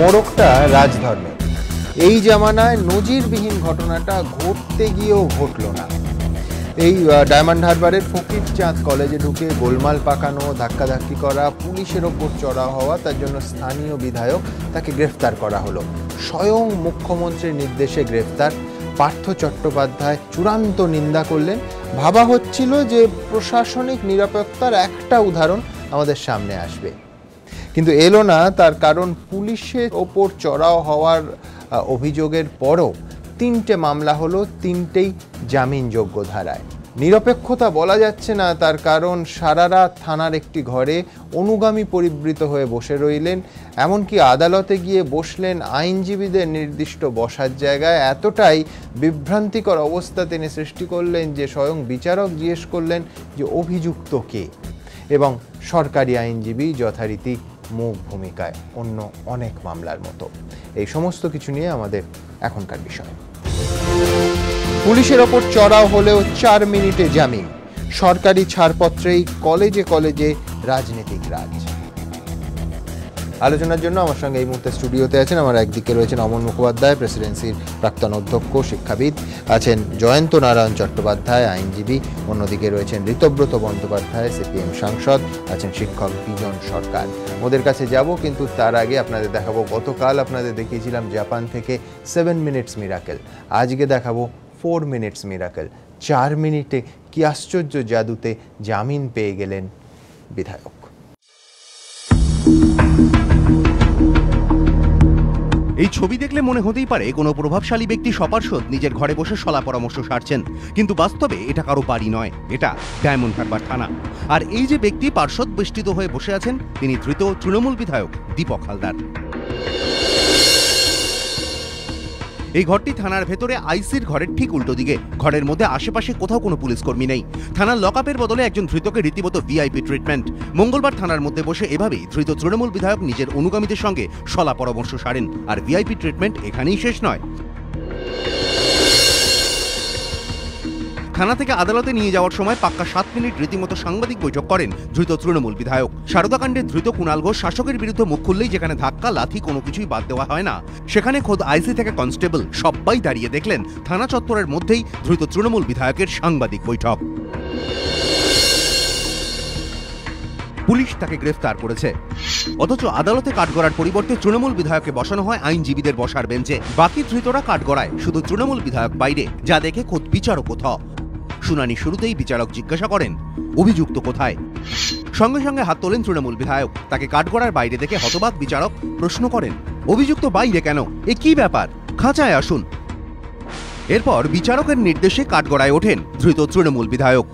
মোড়কটা রাজধর্মে। এই জামানায় নজিরবিহীন ঘটনাটা ঘটতে গিয়েও ঘটল না। এই ডায়মন্ড হারবারের ফকিরচাঁদ কলেজে ঢুকে গোলমাল পাকানো, ধাক্কাধাক্কি করা, পুলিশের ওপর চড়াও হওয়া, তার জন্য স্থানীয় বিধায়ক তাকে গ্রেফতার করা হলো। স্বয়ং মুখ্যমন্ত্রীর নির্দেশে গ্রেফতার। পার্থ চট্টোপাধ্যায় চূড়ান্ত নিন্দা করলেন। ভাবা হচ্ছিল যে প্রশাসনিক নিরাপত্তার একটা উদাহরণ আমাদের সামনে আসবে, কিন্তু এলো না। তার কারণ পুলিশের ওপর চড়াও হওয়ার অভিযোগের পরও 3টে মামলা হলো, 3টেই জামিনযোগ্য ধারায়। নিরপেক্ষতা বলা যাচ্ছে না, তার কারণ সারা রাত থানার একটি ঘরে অনুগামী পরিবৃত হয়ে বসে রইলেন। এমনকি আদালতে গিয়ে বসলেন আইনজীবীদের নির্দিষ্ট বসার জায়গায়। এতটাই বিভ্রান্তিকর অবস্থা তিনি সৃষ্টি করলেন যে স্বয়ং বিচারক জিজ্ঞেস করলেন যে অভিযুক্ত কে, এবং সরকারি আইনজীবী যথারীতি মূক ভূমিকায়, অন্য অনেক মামলার মতো। এই সমস্ত কিছু নিয়ে আমাদের এখনকার বিষয়। পুলিশের ওপর চড়াও হলেও 4 মিনিটে জামিন। সরকারি ছাড়পত্রেই কলেজে কলেজে রাজনৈতিক রাজ। আলোচনার জন্য আমার সঙ্গে এই মুহূর্তে স্টুডিওতে আছেন, আমার একদিকে রয়েছেন অমন মুখোপাধ্যায়, প্রেসিডেন্সির প্রাক্তন অধ্যক্ষ, শিক্ষাবিদ, আছেন জয়ন্ত নারায়ণ চট্টোপাধ্যায়, আইনজীবী, অন্যদিকে রয়েছেন ঋতব্রত বন্দ্যোপাধ্যায়, সিপিএম সাংসদ, আছেন শিক্ষক বিজন সরকার। ওদের কাছে যাব, কিন্তু তার আগে আপনাদের দেখাবো, গতকাল আপনাদের দেখিয়েছিলাম জাপান থেকে 7 মিনিটস মিরাকেল, আজকে দেখাবো 4 মিনিটস মিরাকেল। 4 মিনিটে কি আশ্চর্য জাদুতে জামিন পেয়ে গেলেন বিধায়ক। এই ছবি দেখলে মনে হতেই পারে কোনো প্রভাবশালী ব্যক্তি সপার্ষদ নিজের ঘরে বসে শলা পরামর্শ সারছেন, কিন্তু বাস্তবে এটা কারো বাড়ি নয়, এটা ডায়মন্ড হারবার থানা। আর এই যে ব্যক্তি পার্শ্বদ বেষ্টিত হয়ে বসে আছেন, তিনি ধৃত তৃণমূল বিধায়ক দীপক হালদার। এই ঘরটি থানার ভেতরে আইসির ঘরের ঠিক উল্টো দিকে। ঘরের মধ্যে আশেপাশে কোথাও কোনো পুলিশ কর্মী নেই। থানার লকআপের বদলে একজন ধৃতকে রীতিমতো ভিআইপি ট্রিটমেন্ট। মঙ্গলবার থানার মধ্যে বসে এভাবেই ধৃত তৃণমূল বিধায়ক নিজের অনুগামীদের সঙ্গে শলা পরামর্শ সারেন। আর ভিআইপি ট্রিটমেন্ট এখানেই শেষ নয়। থানা থেকে আদালতে নিয়ে যাওয়ার সময় পাক্কা 7 মিনিট রীতিমতো সাংবাদিক বৈঠক করেন ধৃত তৃণমূল বিধায়ক। সারদাকাণ্ডে ধৃত কুণাল ঘোষ শাসকের বিরুদ্ধে মুখ খুললেই যেখানে ধাক্কা লাথি কোনো কিছুই বাদ দেওয়া হয় না, সেখানে খোদ আইসি থেকে কনস্টেবল সবাই দাঁড়িয়ে দেখলেন থানা চত্বরের মধ্যেই ধৃত তৃণমূল বিধায়কের সাংবাদিক বৈঠক। পুলিশ তাকে গ্রেফতার করেছে, অথচ আদালতে কাঠগড়ার পরিবর্তে তৃণমূল বিধায়ককে বসানো হয় আইনজীবীদের বসার বেঞ্চে। বাকি ধৃতরা কাঠগড়ায়, শুধু তৃণমূল বিধায়ক বাইরে, যা দেখে খোদ বিচারক কোথাও। শুনানি শুরুতেই বিচারক জিজ্ঞাসা করেন অভিযুক্ত কোথায়। সঙ্গে সঙ্গে হাত তোলেন তৃণমূল বিধায়ক। তাকে কাঠগড়ার বাইরে দেখে হতবাক বিচারক প্রশ্ন করেন, অভিযুক্ত বাইরে কেন? এ কি ব্যাপার? খাঁচায় আসুন। এরপর বিচারকের নির্দেশে কাঠগড়ায় ওঠেন ধৃত তৃণমূল বিধায়ক।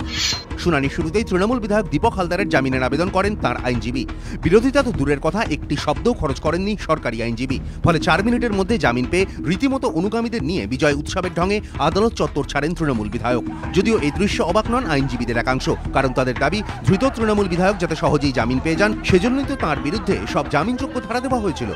শুনানি শুরুতেই তৃণমূল বিধায়ক দীপক হালদারের জামিনের আবেদন করেন তার আইনজীবী। বিরোধিতা তো দূরের কথা, একটি শব্দও খরচ করেননি সরকারি আইনজীবী। ফলে 4 মিনিটের মধ্যে জামিন পেয়ে রীতিমতো অনুগামীদের নিয়ে বিজয় উৎসবের ঢঙে আদালত চত্বর ছাড়েন তৃণমূল বিধায়ক। যদিও এই দৃশ্য অবাক নন আইনজীবীদের একাংশ, কারণ তাদের দাবি ধৃত তৃণমূল বিধায়ক যাতে সহজেই জামিন পেয়ে যান, সেজন্যই তো তাঁর বিরুদ্ধে সব জামিনযোগ্য ধারা দেওয়া হয়েছিল।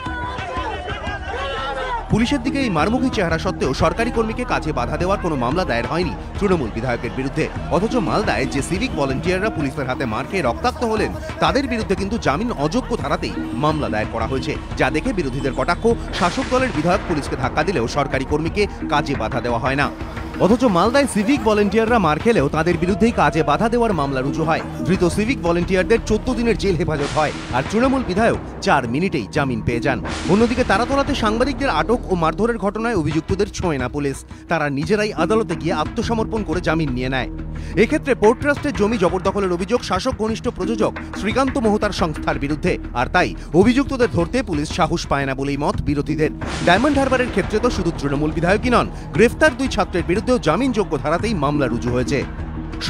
পুলিশের দিকে এই মারমুখী চেহারা সত্ত্বেও সরকারি কর্মীকে কাজে বাধা দেওয়ার কোনো মামলা দায়ের হয়নি তৃণমূল বিধায়কের বিরুদ্ধে। অথচ মালদায় যে সিভিক ভলেন্টিয়াররা পুলিশের হাতে মার খেয়ে রক্তাক্ত হলেন, তাদের বিরুদ্ধে কিন্তু জামিন অযোগ্য ধারাতেই মামলা দায়ের করা হয়েছে, যা দেখে বিরোধীদের কটাক্ষ, শাসক দলের বিধায়ক পুলিশকে ধাক্কা দিলেও সরকারি কর্মীকে কাজে বাধা দেওয়া হয় না। অথচ মালদায় সিভিক ভলেন্টিয়াররা মার খেলেও তাদের বিরুদ্ধেই কাজে বাধা দেওয়ার মামলা রুজু হয়। ধৃত সিভিক ভলেন্টিয়ারদের 14 দিনের জেল হেফাজত হয়, আর তৃণমূল বিধায়ক 4 মিনিটেই জামিন পেয়ে যান। অন্যদিকে তারাতলাতে সাংবাদিকদের আটক ও মারধরের ঘটনায় অভিযুক্তদের ছোঁয় না পুলিশ। তারা নিজেরাই আদালতে গিয়ে আত্মসমর্পণ করে জামিন নিয়ে নেয়। এক্ষেত্রে পোর্ট ট্রাস্টের জমি জবরদখলের অভিযোগ শাসক ঘনিষ্ঠ প্রযোজক শ্রীকান্ত মোহতার সংস্থার বিরুদ্ধে, আর তাই অভিযুক্তদের ধরতে পুলিশ সাহস পায় না বলেই মত বিরোধীদের। ডায়মন্ড হারবারের ক্ষেত্রে তো শুধু তৃণমূল বিধায়কই নন, গ্রেফতার 2 ছাত্রের বিরুদ্ধেও জামিনযোগ্য ধারাতেই মামলা রুজু হয়েছে।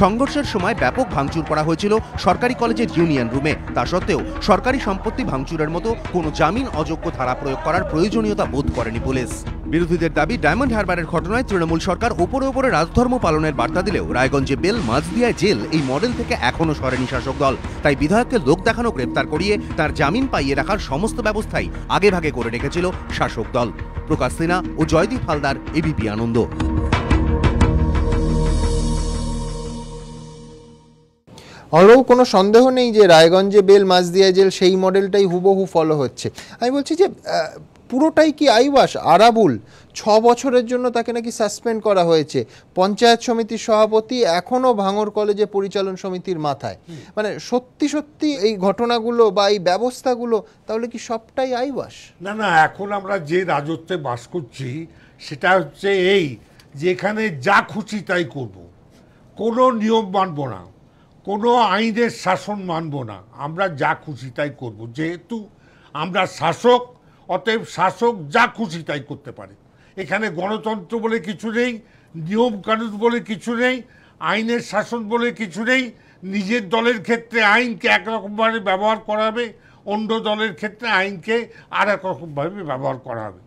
সংঘর্ষের সময় ব্যাপক ভাঙচুর করা হয়েছিল সরকারি কলেজের ইউনিয়ন রুমে। তা সত্ত্বেও সরকারি সম্পত্তি ভাঙচুরের মতো কোনো জামিন অযোগ্য ধারা প্রয়োগ করার প্রয়োজনীয়তা বোধ করেনি পুলিশ। বিরোধীদের দাবি, ডায়মন্ড হারবারের ঘটনায় তৃণমূল সরকার ওপরে ওপরে রাজধর্ম পালনের বার্তা দিলেও রায়গঞ্জে বেল, মাঝদিয়ায় জেল, এই মডেল থেকে এখনও সরেনি শাসক দল। তাই বিধায়ককে লোক দেখানো গ্রেপ্তার করিয়ে তার জামিন পাইয়ে রাখার সমস্ত ব্যবস্থাই আগেভাগে করে রেখেছিল শাসক দল। প্রকাশ সিনহা ও জয়দীপ হালদার, এবিপি আনন্দ। আরও কোনো সন্দেহ নেই যে রায়গঞ্জে বেল, মাঝদিয়া জেল সেই মডেলটাই হুবহু ফলো হচ্ছে। আমি বলছি যে পুরোটাই কি আইওয়াস? আরাবুল 6 বছরের জন্য তাকে নাকি সাসপেন্ড করা হয়েছে, পঞ্চায়েত সমিতির সভাপতি এখনো ভাঙড় কলেজে পরিচালন সমিতির মাথায়। মানে সত্যি সত্যি এই ঘটনাগুলো বা এই ব্যবস্থাগুলো তাহলে কি সবটাই আইওয়াস? না না, এখন আমরা যে রাজত্বে বাস করছি সেটা হচ্ছে এই যে এখানে যা খুশি তাই করব, কোনো নিয়ম মানব না, কোনো আইনের শাসন মানব না, আমরা যা খুশি তাই করব। যেহেতু আমরা শাসক, অতএব শাসক যা খুশি তাই করতে পারে। এখানে গণতন্ত্র বলে কিছু নেই, নিয়ম কানুন বলে কিছু নেই, আইনের শাসন বলে কিছু নেই। নিজের দলের ক্ষেত্রে আইনকে একরকমভাবে ব্যবহার করা হবে, অন্য দলের ক্ষেত্রে আইনকে আর এক রকমভাবে ব্যবহার করা হবে।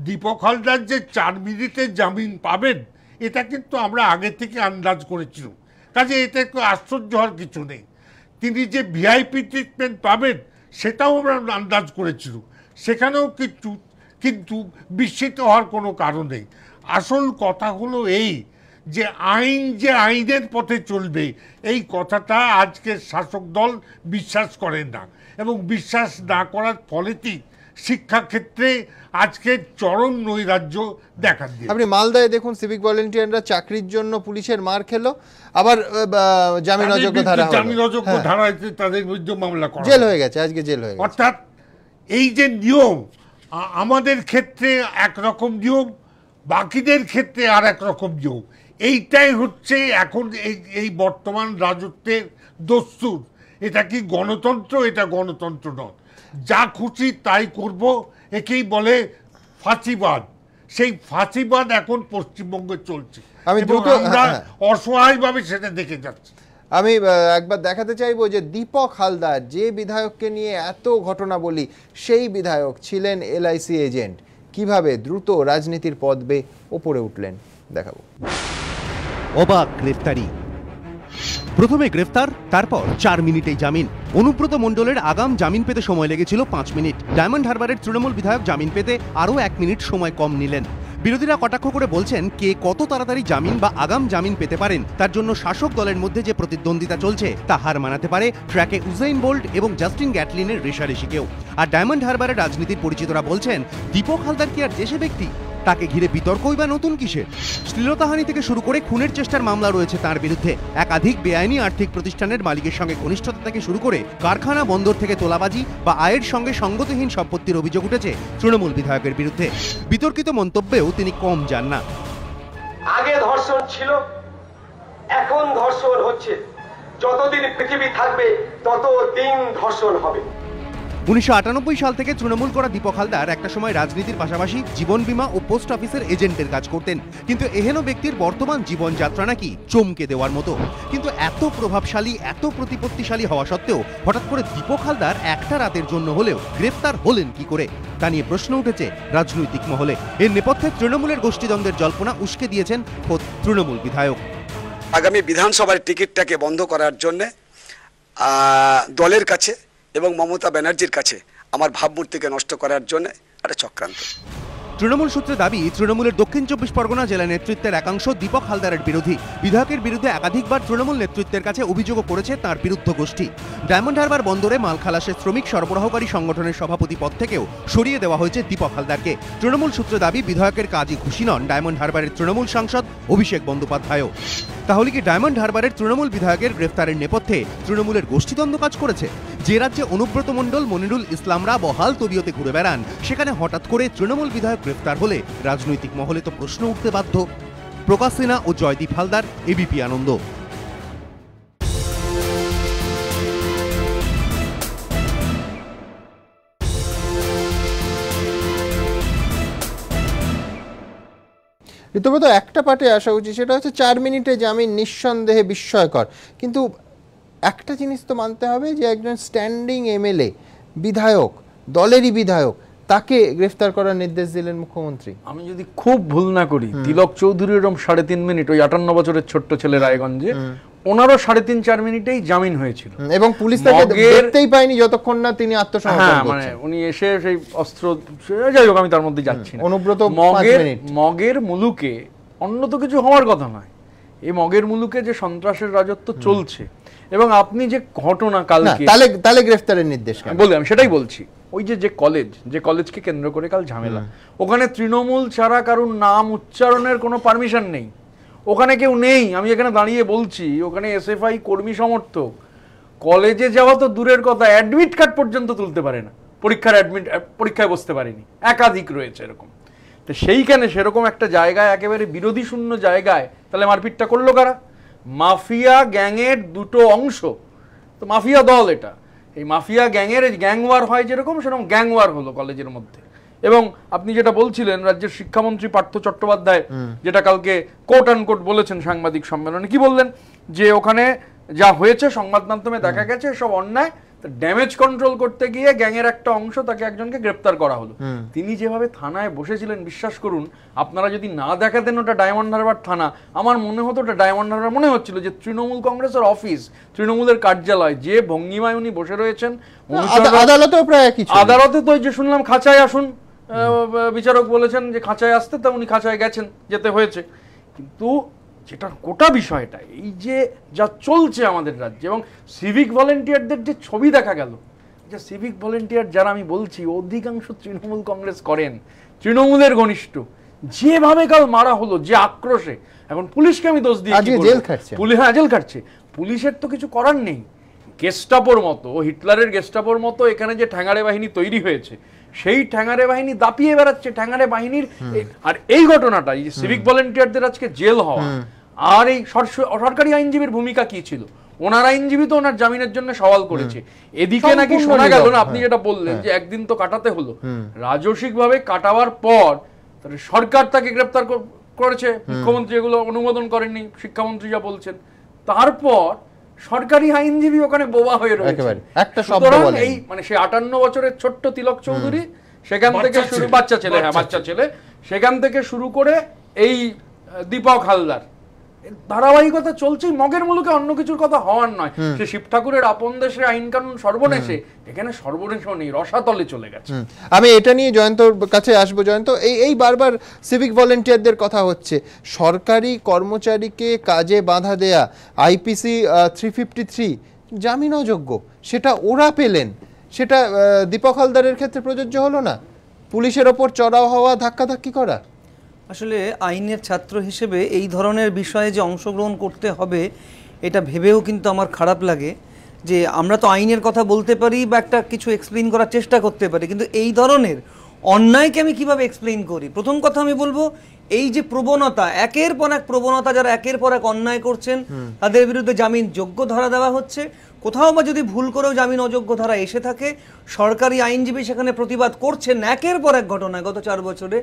দীপক হালদার যে 4 মিনিটে জামিন পাবেন এটা কিন্তু আমরা আগে থেকে আন্দাজ করেছিলাম, কাজে এতে একটু আশ্চর্য হওয়ার কিছু নেই। তিনি যে ভিআইপি ট্রিটমেন্ট পাবেন সেটাও আমরা আন্দাজ করেছিলাম, সেখানেও কিন্তু বিস্মিত হওয়ার কোনো কারণ নেই। আসল কথা হলো এই যে আইন যে আইনের পথে চলবে এই কথাটা আজকের শাসক দল বিশ্বাস করেন না, এবং বিশ্বাস না করার ফলেতেই শিক্ষাক্ষেত্রে আজকে চরম নৈরাজ্য দেখা দিয়ে। আপনি মালদায় দেখুন, সিভিক ভলেন্টিয়াররা চাকরির জন্য পুলিশের মার খেলো, আবার জামিন অযোগ্য ধারায় তাদের বিরুদ্ধে মামলা করা, জেল হয়ে গেছে, আজকে জেল হয়ে গেছে। অর্থাৎ এই যে নিয়ম, আমাদের ক্ষেত্রে একরকম নিয়ম, বাকিদের ক্ষেত্রে আর এক রকম নিয়ম, এইটাই হচ্ছে এখন এই বর্তমান রাজত্বের দস্তুর। এটা কি গণতন্ত্র? এটা গণতন্ত্র নয়। যা খুশি তাই করব, একেই বলে ফাঁসিবাদ। সেই ফাঁসিবাদ এখন পশ্চিমবঙ্গে চলছে, আমরা অসহায়ভাবে সেটা দেখে যাচ্ছি। আমি একবার দেখাতে চাইবো যে দীপক হালদার, যে বিধায়ককে নিয়ে এত ঘটনা বলি, সেই বিধায়ক ছিলেন এলআইসি এজেন্ট, কিভাবে দ্রুত রাজনীতির পদবে ওপরে উঠলেন দেখাবো। অবাক গ্রেফতারি, প্রথমে গ্রেফতার, তারপর 4 মিনিটেই জামিন। অনুব্রত মণ্ডলের আগাম জামিন পেতে সময় লেগেছিল 5 মিনিট। ডায়মন্ড হারবারের তৃণমূল বিধায়ক জামিন পেতে আরও 1 মিনিট সময় কম নিলেন। বিরোধীরা কটাক্ষ করে বলছেন, কে কত তাড়াতাড়ি জামিন বা আগাম জামিন পেতে পারেন তার জন্য শাসক দলের মধ্যে যে প্রতিদ্বন্দ্বিতা চলছে তা হার মানাতে পারে ট্র্যাকে উসাইন বোল্ট এবং জাস্টিন গ্যাটলিনের রেশারেশিকেও। আর ডায়মন্ড হারবারের রাজনীতির পরিচিতরা বলছেন, দীপক হালদার কি আর দেশে ব্যক্তি? তাকে ঘিরে বিতর্কই বা নতুন কিসের? শ্লীলতাহানি থেকে শুরু করে খুনের চেষ্টার মামলা রয়েছে তার বিরুদ্ধে। একাধিক বেআইনি আর্থিক প্রতিষ্ঠানের মালিকের সঙ্গে ঘনিষ্ঠতা থেকে শুরু করে কারখানা বন্দর থেকে তোলাবাজি বা আয়ের সঙ্গে সঙ্গতিহীন সম্পত্তির অভিযোগ উঠেছে তৃণমূল বিধায়কের বিরুদ্ধে। বিতর্কিত মন্তব্যেও তিনি কম যান না। আগে ধর্ষণ ছিল, এখন ধর্ষণ হচ্ছে, যতদিন পৃথিবী থাকবে ততদিন ধর্ষণ হবে। 1998 সাল থেকে তৃণমূল করা দীপক হালদার একটা সময় রাজনীতির পাশাপাশি জীবন বীমা ও পোস্ট অফিসের এজেন্টের কাজ করতেন। কিন্তু এহেন ব্যক্তির বর্তমান জীবনযাত্রা নাকি চমকে দেওয়ার মতো। কিন্তু এত প্রভাবশালী, এত প্রতিপত্তিশালী হওয়া সত্ত্বেও হঠাৎ করে দীপক হালদার একটা রাতের জন্য হলেও গ্রেফতার হলেন কি করে, তা নিয়ে প্রশ্ন উঠেছে রাজনৈতিক মহলে। এর নেপথ্যে তৃণমূলের গোষ্ঠীদ্বন্দ্বের জল্পনা উস্কে দিয়েছেন খোদ তৃণমূল বিধায়ক। আগামী বিধানসভার টিকিটটাকে বন্ধ করার জন্য দলের কাছে এবং মমতা ব্যানার্জির কাছে আমার ভাবমূর্তিকে নষ্ট করার জন্য একটা চক্রান্ত। তৃণমূল সূত্রে দাবি, তৃণমূলের দক্ষিণ 24 পরগনা জেলা নেতৃত্বের একাংশ দীপক হালদারের বিরোধী। বিধায়কের বিরুদ্ধে একাধিকবার তৃণমূল নেতৃত্বের কাছে অভিযোগও করেছে তার বিরুদ্ধ গোষ্ঠী। ডায়মন্ড হারবার বন্দরে মাল খালাসের শ্রমিক সরবরাহকারী সংগঠনের সভাপতি পদ থেকেও সরিয়ে দেওয়া হয়েছে দীপক হালদারকে। তৃণমূল সূত্রে দাবি, বিধায়কের কাজই খুশি নন ডায়মন্ড হারবারের তৃণমূল সাংসদ অভিষেক বন্দ্যোপাধ্যায়ও। তাহলে কি ডায়মন্ড হারবারের তৃণমূল বিধায়কের গ্রেফতারের নেপথ্যে তৃণমূলের গোষ্ঠীদ্বন্দ্ব কাজ করেছে? যে রাজ্যে অনুব্রত মণ্ডল, মনিরুল ইসলামরা বহাল তবিয়তে ঘুরে বেড়ান, সেখানে হঠাৎ করে তৃণমূল বিধায়ক গ্রেফতার হলে রাজনৈতিক মহলে তো প্রশ্ন উঠতে বাধ্য। প্রকাশ সিনহা ও জয়দীপ হালদার, এবিপি আনন্দ। রীতিমতো একটা পার্টে আসা উচিত, সেটা হচ্ছে 4 মিনিটে জামিন নিঃসন্দেহে বিস্ময়কর। কিন্তু একটা জিনিস তো মানতে হবে যে একজন স্ট্যান্ডিং এমএলএ, বিধায়ক, দলেরই বিধায়ক, তাকে গ্রেফতার করার নির্দেশ দিলেন মুখ্যমন্ত্রী। আমি যদি খুব ভুল না করি, তিলক চৌধুরী এরকম 3.5 মিনিট, ওই 58 বছরের ছোট্ট ছেলে রায়গঞ্জে, ওনারও 3.5-4 মিনিটেই জামিন হয়েছিল, এবং পুলিশ তাকে দেখতেই পায়নি যতক্ষণ না তিনি আত্মসমর্পণ করছেন। মানে উনি এসে সেই অস্ত্র, যাই হোক আমি তার মধ্যে যাচ্ছি না। অনুব্রত মগের মুলুকে অন্য তো কিছু হওয়ার কথা নয়। এই মগের মুলুকে যে সন্ত্রাসের রাজত্ব চলছে, এবং আপনি যে ঘটনা না, কালকে তাহলে গ্রেফতারের নির্দেশ কেন? বলি, আমি সেটাই বলছি। ওই যে কলেজকে কেন্দ্র করে কাল ঝামেলা, ওখানে তৃণমূল ছাড়া কারোর নাম উচ্চারণের কোনো পারমিশন নেই, ওখানে কেউ নেই। আমি এখানে দাঁড়িয়ে বলছি, ওখানে এসএফআই কর্মী সমর্থক কলেজে যাওয়া তো দূরের কথা, অ্যাডমিট কার্ড পর্যন্ত তুলতে পারে না, পরীক্ষায় বসতে পারেনি, একাধিক রয়েছে এরকম। তো সেইখানে সেরকম একটা জায়গায়, একেবারে বিরোধী শূন্য জায়গায়, তাহলে মারপিটটা করলো কারা? মাফিয়া গ্যাংয়ের দুটো অংশ, তো মাফিয়া দল এটা। এই মাফিয়া গ্যাংয়ের গ্যাং ওয়ার হয় যেরকম, সেরকম গ্যাং ওয়ার হলো কলেজের মধ্যে। এবং আপনি যেটা বলছিলেন, রাজ্যের শিক্ষামন্ত্রী পার্থ চট্টোপাধ্যায় যেটা কালকে কোট আনকোট বলেছেন সাংবাদিক সম্মেলনে, কি বললেন? যে ওখানে যা হয়েছে সংবাদ মাধ্যমে দেখা গেছে সব অন্যায়, ড্যামেজ কন্ট্রোল করতে গিয়ে গ্যাংয়ের একটা অংশ, তাকে একজনকে গ্রেপ্তার করা হলো। তিনি যেভাবে থানায় বসেছিলেন, বিশ্বাস করুন, আপনারা যদি না দেখাতেন ওটা ডায়মন্ড হারবার থানা, আমার মনে হতো ওটা ডায়মন্ড হারবার, মনে হচ্ছিল যে তৃণমূল কংগ্রেসের অফিস, তৃণমূলের কার্যালয়, যে ভঙ্গিমায় উনি বসে রয়েছেন। আদালতেও প্রায় একই, আদালতে তো যে শুনলাম খাঁচায় আসুন, বিচারক বলেছেন যে খাঁচায় আসতে, তা উনি খাঁচায় গেছেন, যেতে হয়েছে। কিন্তু যেটা গোটা বিষয়টা, এই যে যা চলছে আমাদের রাজ্যে, এবং সিভিক ভলেন্টিয়ারদের যে ছবি দেখা গেল, যে সিভিক ভলেন্টিয়ার যারা, আমি বলছি অধিকাংশ তৃণমূল কংগ্রেস করেন, তৃণমূলের ঘনিষ্ঠ, যেভাবে কাল মারা হলো, যে আক্রোশে, এখন পুলিশকে আমি দোষ দিয়ে জেল খাটছে, পুলিশের তো কিছু করার নেই। গেস্টাপোর মতো, হিটলারের গেস্টাপোর মতো এখানে যে ঠ্যাঙাড়ে বাহিনী তৈরি হয়েছে, সেই ঠ্যাঙাড়ে বাহিনী দাপিয়ে বেড়াচ্ছে ঠ্যাঙাড়ে বাহিনীর। আর এই ঘটনাটা, এই সিভিক ভলেন্টিয়ারদের আজকে জেল হওয়া, আর এই সরকারি আইনজীবীর ভূমিকা কি ছিল? ওনার আইনজীবী তো ওনার জামিনের জন্য সওয়াল করেছে। এদিকে নাকি শোনা গেল, না আপনি যেটা বললেন যে একদিন তো কাটাতে হলো, রাজস্বিক ভাবে কাটাবার পর সরকার তাকে গ্রেপ্তার করেছে, মুখ্যমন্ত্রী এগুলো অনুমোদন করেননি, শিক্ষামন্ত্রী যা বলছেন, তারপর সরকারি আইনজীবী ওখানে বোবা হয়ে রয়েছে। এই মানে সে 58 বছরের ছোট্ট তিলক চৌধুরী, সেখান থেকে শুরু, বাচ্চা ছেলে, সেখান থেকে শুরু করে এই দীপক হালদার, ধারাবাহিকতা চলছেই। মগের মুলুকে অন্য কিছুর কথা হওয়ার নয়, সে শিব ঠাকুরের আপন দেশে আইন কানুন সর্বনেশে, এখানে সর্বনেশও নেই, রসাতলে চলে গেছে। আমি এটা নিয়ে জয়ন্তর কাছে আসবো। জয়ন্ত, এই বারবার সিভিক ভলেন্টিয়ারদের কথা হচ্ছে, সরকারি কর্মচারীকে কাজে বাধা দেয়া, আইপিসি 353 জামিন অযোগ্য, সেটা ওরা পেলেন, সেটা দীপক হালদারের ক্ষেত্রে প্রযোজ্য হলো না? পুলিশের ওপর চড়াও হওয়া, ধাক্কাধাক্কি করা। আসলে আইনের ছাত্র হিসেবে এই ধরনের বিষয়ে যে অংশগ্রহণ করতে হবে, এটা ভেবেও কিন্তু আমার খারাপ লাগে যে আমরা তো আইনের কথা বলতে পারি বা একটা কিছু এক্সপ্লেইন করার চেষ্টা করতে পারি, কিন্তু এই ধরনের অন্যায়কে আমি কিভাবে এক্সপ্লেইন করি? প্রথম কথা আমি বলবো, এই যে প্রবণতা, একের পর এক প্রবণতা, যারা একের পর এক অন্যায় করছেন তাদের বিরুদ্ধে জামিন যোগ্য ধারা দেওয়া হচ্ছে। কোথাও বা যদি ভুল করেও জামিন অযোগ্য ধারা এসে থাকে, সরকারি আইনজীবী সেখানে প্রতিবাদ করছেন একের পর এক ঘটনায় গত 4 বছরে।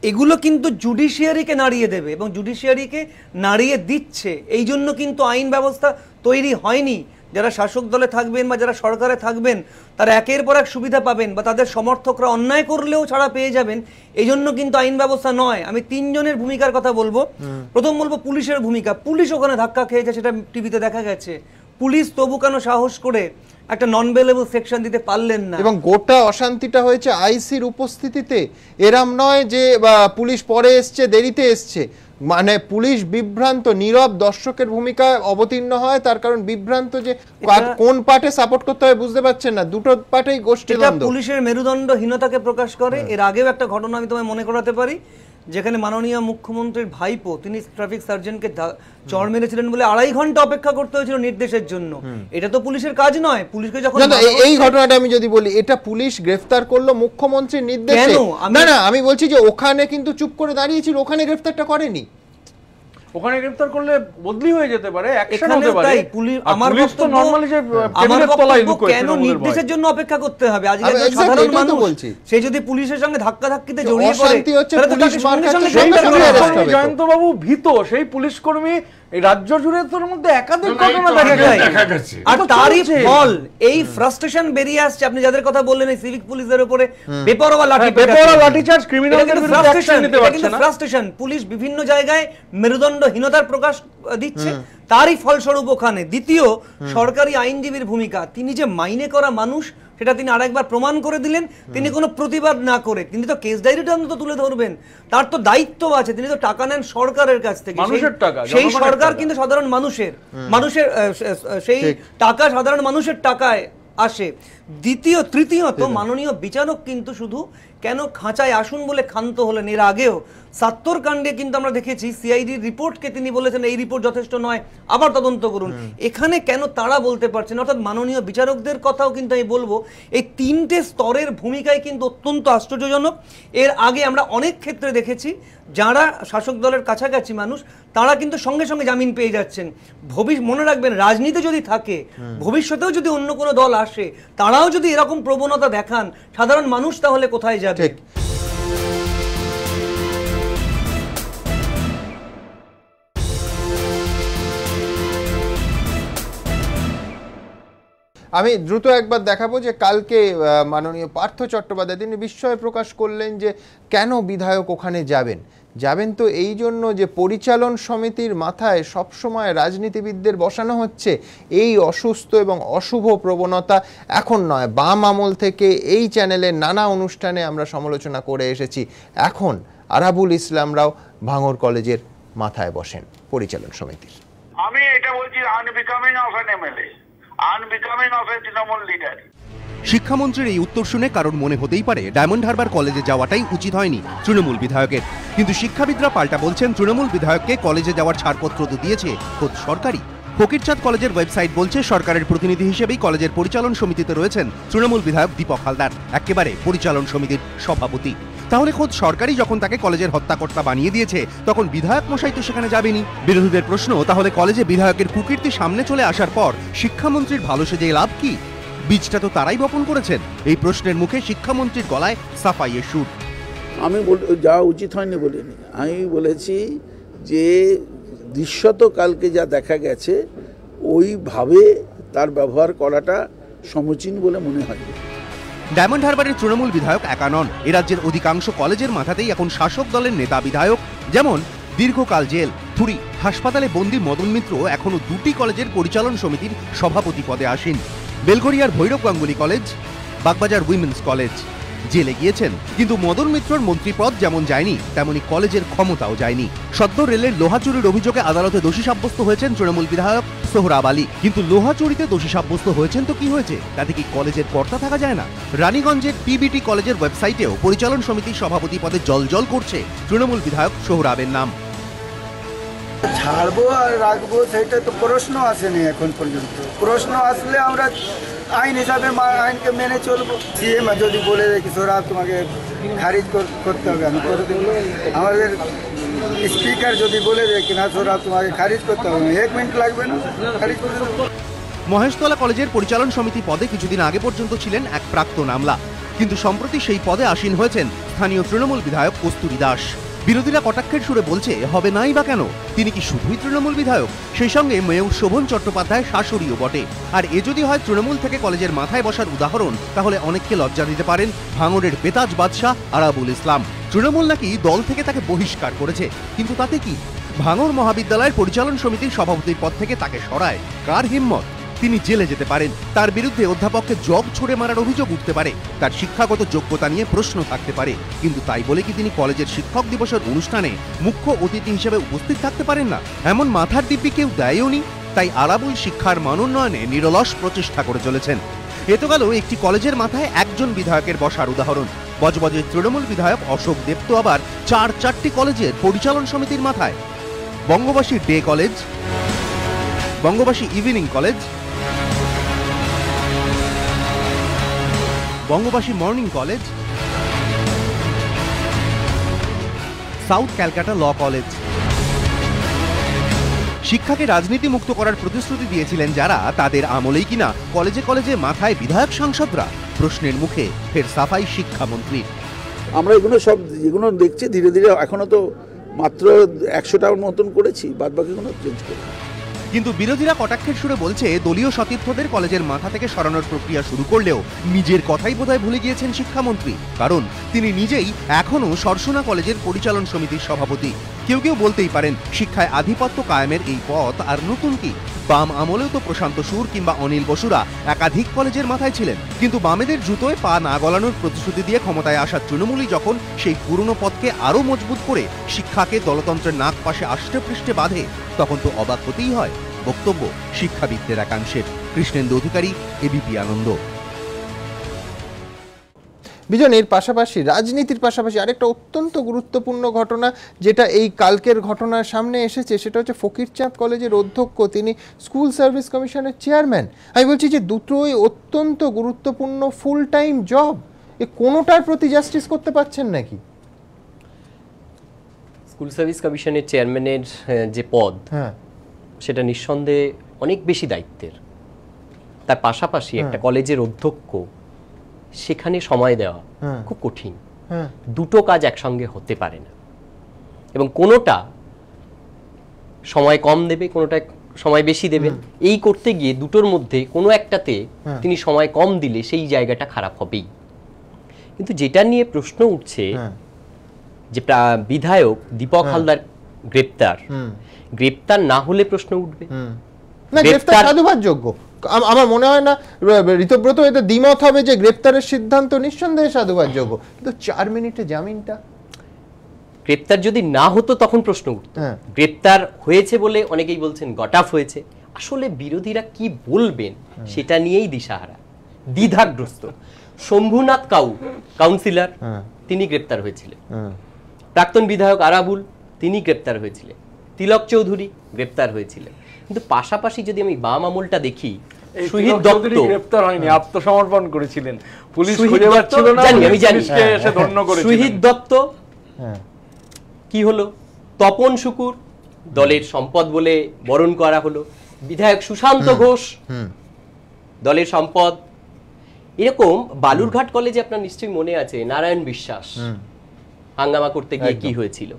এগুলো কিন্তু জুডিশিয়ারিকে নাড়িয়ে দেবে এবং জুডিশিয়ারিকে নাড়িয়ে দিচ্ছে। এই জন্য কিন্তু আইন ব্যবস্থা তৈরি হয়নি। যারা শাসক দলে থাকবেন বা যারা সরকারে থাকবেন, তারা একের পর এক সুবিধা পাবেন বা তাদের সমর্থকরা অন্যায় করলেও ছাড়া পেয়ে যাবেন, এই জন্য কিন্তু আইন ব্যবস্থা নয়। আমি 3 জনের ভূমিকার কথা বলবো। প্রথম বলবো পুলিশের ভূমিকা। পুলিশ ওখানে ধাক্কা খেয়েছে, সেটা টিভিতে দেখা গেছে। পুলিশ তবু কেন সাহস করে একটা নন বেলেবল সেকশন দিতে পারলেন না? এবং গোটা অশান্তিটা হয়েছে আইসির উপস্থিতিতে। এরম নয় যে পুলিশ পরে এসছে, দেরিতে এসছে, মানে পুলিশ বিভ্রান্ত, নীরব দর্শকের ভূমিকায় অবতীর্ণ হয়। তার কারণ বিভ্রান্ত, যে কোন পার্টে সাপোর্ট করতে হয় বুঝতে পারছেন না, দুটো পার্টেই গোষ্ঠীদ্বন্দ্ব। পুলিশের মেরুদণ্ডহীনতাকে প্রকাশ করে। এর আগেও একটা ঘটনা আমি তোমায় মনে করাতে পারি, যেখানে মাননীয় মুখ্যমন্ত্রীর ভাইপো, তিনি ট্রাফিক সার্জনকে চড় মেরেছিলেন বলে 2.5 ঘন্টা অপেক্ষা করতে হয়েছিল নির্দেশের জন্য। এটা তো পুলিশের কাজ নয়। পুলিশকে যখন এই ঘটনাটা আমি যদি বলি, এটা পুলিশ গ্রেফতার করলো মুখ্যমন্ত্রীর নির্দেশে। না, আমি বলছি যে ওখানে কিন্তু চুপ করে দাঁড়িয়েছিল, ওখানে গ্রেফতারটা করেনি। ওখানে গ্রেফতার করলে বদলি হয়ে যেতে পারে, অ্যাকশন হতে পারে। আমার পুলিশ তো নরমালি যে টেবিলের তলায় লুকোয়, কেন নির্দেশের জন্য অপেক্ষা করতে হবে? আজকে সাধারণ মানুষ সে যদি পুলিশের সঙ্গে ধাক্কাধাক্কিতে জড়িয়ে পড়ে, তাহলে পুলিশ জয়ন্ত বাবু ভীত, সেই পুলিশ কর্মী এই রাজ্য জুড়ে তোর মধ্যে একাধিক ঘটনা দেখা গেছে। আর তারই ফল এই ফ্রাস্ট্রেশন বেরিয়ে আসছে। আপনি যাদের কথা বললেন, এই সিভিক পুলিশের উপরে বেপরোয়া লাঠিচার্জ, ক্রিমিনালদের বিরুদ্ধে অ্যাকশন নিতে পারছে না, ফ্রাস্ট্রেশন। পুলিশ বিভিন্ন জায়গায় মেরুদণ্ডহীনতার প্রকাশ দিচ্ছে, তারই ফলস্বরূপ ওখানে। দ্বিতীয়, সরকারি আইনজীবীর ভূমিকা, তিনি যে মাইনে করা মানুষ সেটা তিনি আরেকবার প্রমাণ করে দিলেন। তিনি কোনো প্রতিবাদ না করে তিনি তো কেস ডায়েরিটা অন্তত তুলে ধরবেন, তার তো দায়িত্ব আছে। তিনি তো টাকা নেন সরকারের কাছ থেকে, মানুষের টাকা, সেই জনগণের সরকার টাকা। কিন্তু সাধারণ মানুষের সেই টাকা সাধারণ মানুষের টাকায় আসে। তৃতীয়ত, মাননীয় বিচারক কিন্তু শুধু কেন খাঁচায় আসুন বলে ক্ষান্ত হলেন। এর আগেও ৭০ কাণ্ডে কিন্তু আমরা দেখেছি সিআইডির রিপোর্টকে তিনি বলেছেন এই রিপোর্ট যথেষ্ট নয়, আবার তদন্ত করুন। এখানে কেন তারা বলতে পারছেন? অর্থাৎ মাননীয় বিচারকদের কথাও কিন্তু আমি বলবো, এই ৩টে স্তরের ভূমিকায় কিন্তু অত্যন্ত আশ্চর্যজনক। এর আগে আমরা অনেক ক্ষেত্রে দেখেছি যারা শাসক দলের কাছাকাছি মানুষ তারা কিন্তু সঙ্গে সঙ্গে জামিন পেয়ে যাচ্ছেন। মনে রাখবেন, রাজনীতি যদি থাকে, ভবিষ্যতেও যদি অন্য কোনো দল আসে, তারাও যদি এরকম প্রবণতা দেখান, সাধারণ মানুষ তাহলে কোথায় যাবে? আমি দ্রুত একবার দেখাবো যে কালকে মাননীয় পার্থ চট্টোপাধ্যায় তিনি বিস্ময় প্রকাশ করলেন যে কেন বিধায়ক ওখানে যাবেন তো এই জন্য যে পরিচালন সমিতির মাথায় সবসময় রাজনীতিবিদদের বসানো হচ্ছে। এই অসুস্থ এবং অশুভ প্রবণতা এখন নয়, বাম আমল থেকে এই চ্যানেলে নানা অনুষ্ঠানে আমরা সমালোচনা করে এসেছি। এখন আরাবুল ইসলামরাও ভাঙড় কলেজের মাথায় বসেন পরিচালন সমিতির। আমি এটা বলছি, unbecoming of an MLA, unbecoming of a Trinamool leader. শিক্ষামন্ত্রীর এই উত্তর শুনে কারণ মনে হতেই পারে ডায়মন্ড হারবার কলেজে যাওয়াটাই উচিত হয়নি তৃণমূল বিধায়কের। কিন্তু শিক্ষাবিদরা পাল্টা বলছেন তৃণমূল বিধায়ককে কলেজে যাওয়ার ছাড়পত্র তো দিয়েছে খোদ সরকারই। ফকিরচাঁদ কলেজের ওয়েবসাইট বলছে সরকারের প্রতিনিধি হিসেবেই কলেজের পরিচালন সমিতিতে রয়েছেন তৃণমূল বিধায়ক দীপক হালদার, একেবারে পরিচালন সমিতির সভাপতি। তাহলে খোদ সরকারই যখন তাকে কলেজের হত্যাকর্তা বানিয়ে দিয়েছে তখন বিধায়ক মশাই তো সেখানে যাবেনি। বিরোধীদের প্রশ্ন, তাহলে কলেজে বিধায়কের কুকীর্তি সামনে চলে আসার পর শিক্ষামন্ত্রীর ভালো সেজে লাভ কি? বীজটা তো তারাই বপন করেছেন। এই প্রশ্নের মুখে শিক্ষামন্ত্রীর গলায় সাফাইয়ের সুর। আমি যাওয়া উচিত হয়নি বলিনি, আমি বলেছি যে দৃশ্যত কালকে যা দেখা গেছে ওইভাবে তার ব্যবহার করাটা সমীচীন বলে মনে হয়। ডায়মন্ড হারবারের তৃণমূল বিধায়ক একা নন, এ রাজ্যের অধিকাংশ কলেজের মাথাতেই এখন শাসক দলের নেতা বিধায়ক। যেমন দীর্ঘকাল জেল, থুরি, হাসপাতালে বন্দী মদন মিত্র এখনো 2টি কলেজের পরিচালন সমিতির সভাপতি পদে আসীন। বেলঘরিয়ার Bhairab Ganguly college, Bagbazar women's college জেলে গিয়েছেন, কিন্তু মদন মিত্রর মন্ত্রীপদ যেমন যায়নি তেমনি কলেজের ক্ষমতাও যায়নি। সদ্য রেলের লোহা চুরির অভিযোগে আদালতে দোষী সাব্যস্ত হয়েছেন তৃণমূল বিধায়ক সোহরাব আলী। কিন্তু লোহা চুরিতে দোষী সাব্যস্ত হয়েছেন তো কি হয়েছে, তাতে কি কলেজের কর্তা থাকা যায় না? রানীগঞ্জের পিবিটি কলেজের ওয়েবসাইটেও পরিচালন সমিতির সভাপতি পদে জলজল করছে তৃণমূল বিধায়ক সোহরাবের নাম। ছাড়বো আর রাখবো সেটা তো প্রশ্ন আসেনি এখন পর্যন্ত। প্রশ্ন আসলে আমরা আইন হিসাবে আইনকে মেনে চলবো। সিএম যদি বলে দেয় কি সোহরাব তোমাকে খারিজ করতে হবে, আমি করে দেবো। আমাদের স্পিকার যদি বলে দেয় কি না সোহরাব তোমাকে খারিজ করতে হবে, 1 মিনিট লাগবে না, খারিজ করে দেবো। মহেশতলা কলেজের পরিচালন সমিতি পদে কিছুদিন আগে পর্যন্ত ছিলেন এক প্রাক্তন আমলা, কিন্তু সম্প্রতি সেই পদে আসীন হয়েছেন স্থানীয় তৃণমূল বিধায়ক কস্তুরী দাস। বিরোধীরা কটাক্ষের সুরে বলছে হবে নাই বা কেন, তিনি কি শুধুই তৃণমূল বিধায়ক? সেই সঙ্গে মেয়র শোভন চট্টোপাধ্যায় শাশুড়িও বটে। আর এ যদি হয় তৃণমূল থেকে কলেজের মাথায় বসার উদাহরণ, তাহলে অনেককে লজ্জা দিতে পারেন ভাঙড়ের বেতাজ বাদশাহ আরাবুল ইসলাম। তৃণমূল নাকি দল থেকে তাকে বহিষ্কার করেছে, কিন্তু তাতে কি? ভাঙড় মহাবিদ্যালয়ের পরিচালন সমিতির সভাপতির পদ থেকে তাকে সরায় কার হিম্মত? তিনি জেলে যেতে পারেন, তার বিরুদ্ধে অধ্যাপককে জগ ছুড়ে মারার অভিযোগ উঠতে পারে, তার শিক্ষাগত যোগ্যতা নিয়ে প্রশ্ন থাকতে পারে, কিন্তু তাই বলে কি তিনি কলেজের শিক্ষক দিবসের অনুষ্ঠানে মুখ্য অতিথি হিসেবে উপস্থিত থাকতে পারেন না? এমন মাথার দিব্যি কেউ দেয়ও নি। তাই আরাবুল শিক্ষার মানোন্নয়নে নিরলস প্রচেষ্টা করে চলেছেন। এ তো গেল একটি কলেজের মাথায় একজন বিধায়কের বসার উদাহরণ। বজবজের তৃণমূল বিধায়ক অশোক দেব তো আবার 4টি কলেজের পরিচালন সমিতির মাথায়। Bangabasi day college, Bangabasi evening college, Bangabasi morning college, south Calcutta law college. শিক্ষাকে রাজনীতি মুক্ত করার প্রতিশ্রুতি দিয়েছিলেন যারা, তাদের আমলেই কিনা কলেজে কলেজে মাথায় বিধায়ক সাংসদরা? প্রশ্নের মুখে ফের সাফাই শিক্ষামন্ত্রী। আমরা যেগুলো দেখছি ধীরে ধীরে, এখনো তো মাত্র 100টার মতন করেছি, বাদ বাকিগুলো চেঞ্জ করি। কিন্তু বিরোধীরা কটাক্ষের সুরে বলছে দলীয় সতীর্থদের কলেজের মাথা থেকে সরানোর প্রক্রিয়া শুরু করলেও নিজের কথাই বোধহয় ভুলে গিয়েছেন শিক্ষামন্ত্রী, কারণ তিনি নিজেই এখনো সরসোনা কলেজের পরিচালন সমিতির সভাপতি। কেউ কেউ বলতেই পারেন শিক্ষায় আধিপত্য কায়েমের এই পথ আর নতুন কি? বাম আমলেও তো প্রশান্ত সুর কিংবা অনিল বসুরা একাধিক কলেজের মাথায় ছিলেন, কিন্তু বামেদের জুতোয় পা না গলানোর প্রতিশ্রুতি দিয়ে ক্ষমতায় আসা তৃণমূলই যখন সেই পুরনো পথকে আরো মজবুত করে শিক্ষাকে দলতন্ত্রের নাক পাশে আষ্টে পৃষ্ঠে বাঁধে, তখন তো অবাক হতেই হয়। বক্তব্য শিক্ষাবিদদের একাংশের। কৃষ্ণেন্দু অধিকারী, এবিপি আনন্দ। বিজন, এর পাশাপাশি রাজনীতির পাশাপাশি আরেকটা অত্যন্ত গুরুত্বপূর্ণ ঘটনা যেটা এই কালকের ঘটনার সামনে এসেছে, সেটা হচ্ছে ফকিরচাঁদ কলেজের অধ্যক্ষ, তিনি স্কুল সার্ভিস কমিশনের চেয়ারম্যান। আমি বলছি যে দুটোই অত্যন্ত গুরুত্বপূর্ণ ফুল টাইম জব, এ কোনোটার প্রতি জাস্টিস করতে পারছেন নাকি? স্কুল সার্ভিস কমিশনের চেয়ারম্যানের যে পদ, সেটা নিঃসন্দেহে অনেক বেশি দায়িত্বের। তার পাশাপাশি একটা কলেজের অধ্যক্ষ, সেখানে সময় দেওয়া খুব কঠিন। দুটো কাজ একসঙ্গে হতে পারে না, এবং কোনোটা সময় কম দেবে, কোনোটা সময় বেশি দেবেন। এই করতে গিয়ে দুটোর মধ্যে কোনো একটাতে তিনি সময় কম দিলে সেই জায়গাটা খারাপ হবেই। কিন্তু যেটা নিয়ে প্রশ্ন উঠছে যে বিধায়ক দীপক হালদার গ্রেপ্তার না হলে প্রশ্ন উঠবে না, গ্রেপ্তার সাধুবাদযোগ্য। আমার মনে হয় না ঋতব্রত এতে দ্বিমত হবে যে গ্রেপ্তারের সিদ্ধান্ত নিঃসন্দেহে সাধুবাদযোগ্য, কিন্তু 4 মিনিটে জামিনটা, গ্রেপ্তার যদি না হতো তখন প্রশ্ন উঠত। গ্রেপ্তার হয়েছে বলে অনেকেই বলছেন গট অফ হয়েছে, আসলে বিরোধীরা কি বলবেন সেটা নিয়েই দিশাহারা, দ্বিধাগ্রস্ত। শম্ভুনাথ কাউন্সিলর, তিনি গ্রেপ্তার হয়েছিলেন। প্রাক্তন বিধায়ক আরাবুল, তিনি গ্রেপ্তার হয়েছিলেন। তিলক চৌধুরী গ্রেপ্তার হয়েছিলেন। কিন্তু পাশাপাশি যদি আমি বাম আমলটা দেখি, শহীদ দত্ত গ্রেপ্তার হয়নি, আত্মসমর্পণ করেছিলেন, পুলিশ খুঁজে পাচ্ছিল না, আমি জানি, এসে ধন্য করেছিলেন। শহীদ দত্ত কি হলো? তপন শুকুর দলের সম্পদ বলে বরণ করা হলো। বিধায়ক সুশান্ত ঘোষ দলের সম্পদ। এরকম বালুরঘাট কলেজে আপনার নিশ্চয়ই মনে আছে নারায়ণ বিশ্বাস হাঙ্গামা করতে গিয়ে কি হয়েছিল।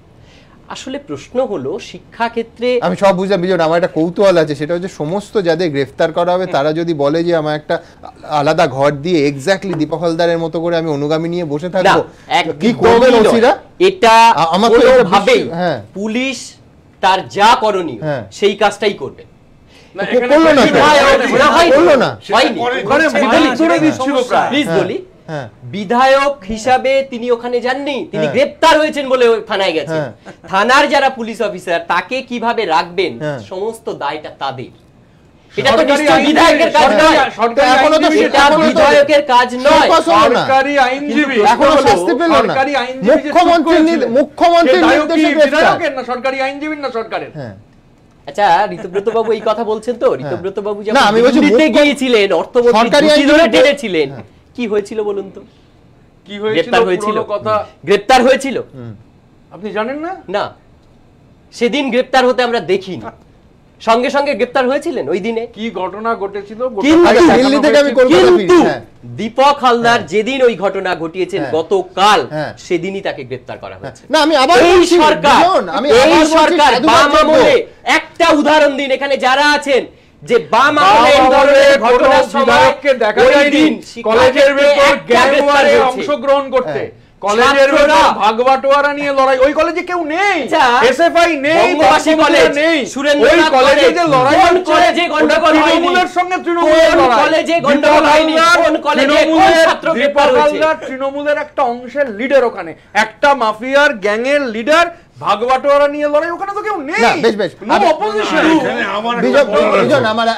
আসলে প্রশ্ন হলো শিক্ষা ক্ষেত্রে, আমি সব বুঝলাম বিজন, আমার একটা কৌতূহল আছে, সেটা হচ্ছে সমস্ত যাদের গ্রেফতার করা হবে তারা যদি বলে যে আমার একটা আলাদা ঘর দিয়ে এক্স্যাক্টলি দীপক হালদারের মতো করে আমি অনুগামী নিয়ে বসে থাকবো, কি করবেন ওসিরা? এটা কোনোভাবেই পুলিশ তার যা করণীয় সেই কাজটাই করবে। বিধায়ক হিসাবে তিনি ওখানে যাননি, তিনি গ্রেপ্তার হয়েছেন বলে থানায় গেছেন। থানার যারা পুলিশ অফিসার তাকে কিভাবে রাখবেন, সমস্ত দায়টা তাদের। এটা তো নিশ্চয়ই বিধায়কের কাজ নয়, এটা বিধায়কের কাজ নয়। সরকারি আইনজীবী এখনো শাস্তি পেল না, মুখ্যমন্ত্রীর নির্দেশে বিধায়কের না সরকারি আইনজীবী না সরকারের। আচ্ছা, ঋতব্রত বাবু এই কথা বলছেন তো, ঋতব্রত বাবু যখন দিল্লিতে গিয়েছিলেন, অর্থমন্ত্রী ধরে টেনেছিলেন, কি হয়েছিল বলুন তো? কি হয়েছিল? গ্রেপ্তার হয়েছিল, আপনি জানেন না? না, সেদিন গ্রেপ্তার হতে আমরা দেখিনি। সঙ্গে সঙ্গে গ্রেপ্তার হয়েছিলেন ওই দিনে। কি ঘটনা ঘটেছিল? কিন্তু দীপক হালদার যেদিন ওই ঘটনা ঘটিয়েছেন গতকাল, সেদিনই তাকে গ্রেপ্তার করা হয়েছে। না, আমি আবার এই সরকার বাম আমলে একটা উদাহরণ দিন এখানে যারা আছেন যে বাম আমলে এই ধরনের ঘটনার সময় দেখা যায়নি কলেজের ভেতর গ্যাং ওয়ারে অংশগ্রহণ করতে, কলেজের ভেতর ভাগবাটোয়ারা নিয়ে লড়াই। ওই কলেজে কেউ নেই, এসএফআই নেই, বঙ্গবাসী কলেজ নেই, ওই কলেজে যে লড়াই কলেজে গন্ডগোল হয়নি, তৃণমূলের সঙ্গে তৃণমূলের লড়াই, কলেজে গন্ডগোল হয়নি, কোন কলেজে কোন ছাত্র গ্রেপ্তার হয়েছে? তৃণমূলের একটা অংশের লিডার, ওখানে একটা মাফিয়ার গ্যাংয়ের লিডার, ভাগবাটোয়ারা নিয়ে লড়াই, ওখানে তো কেউ নেই।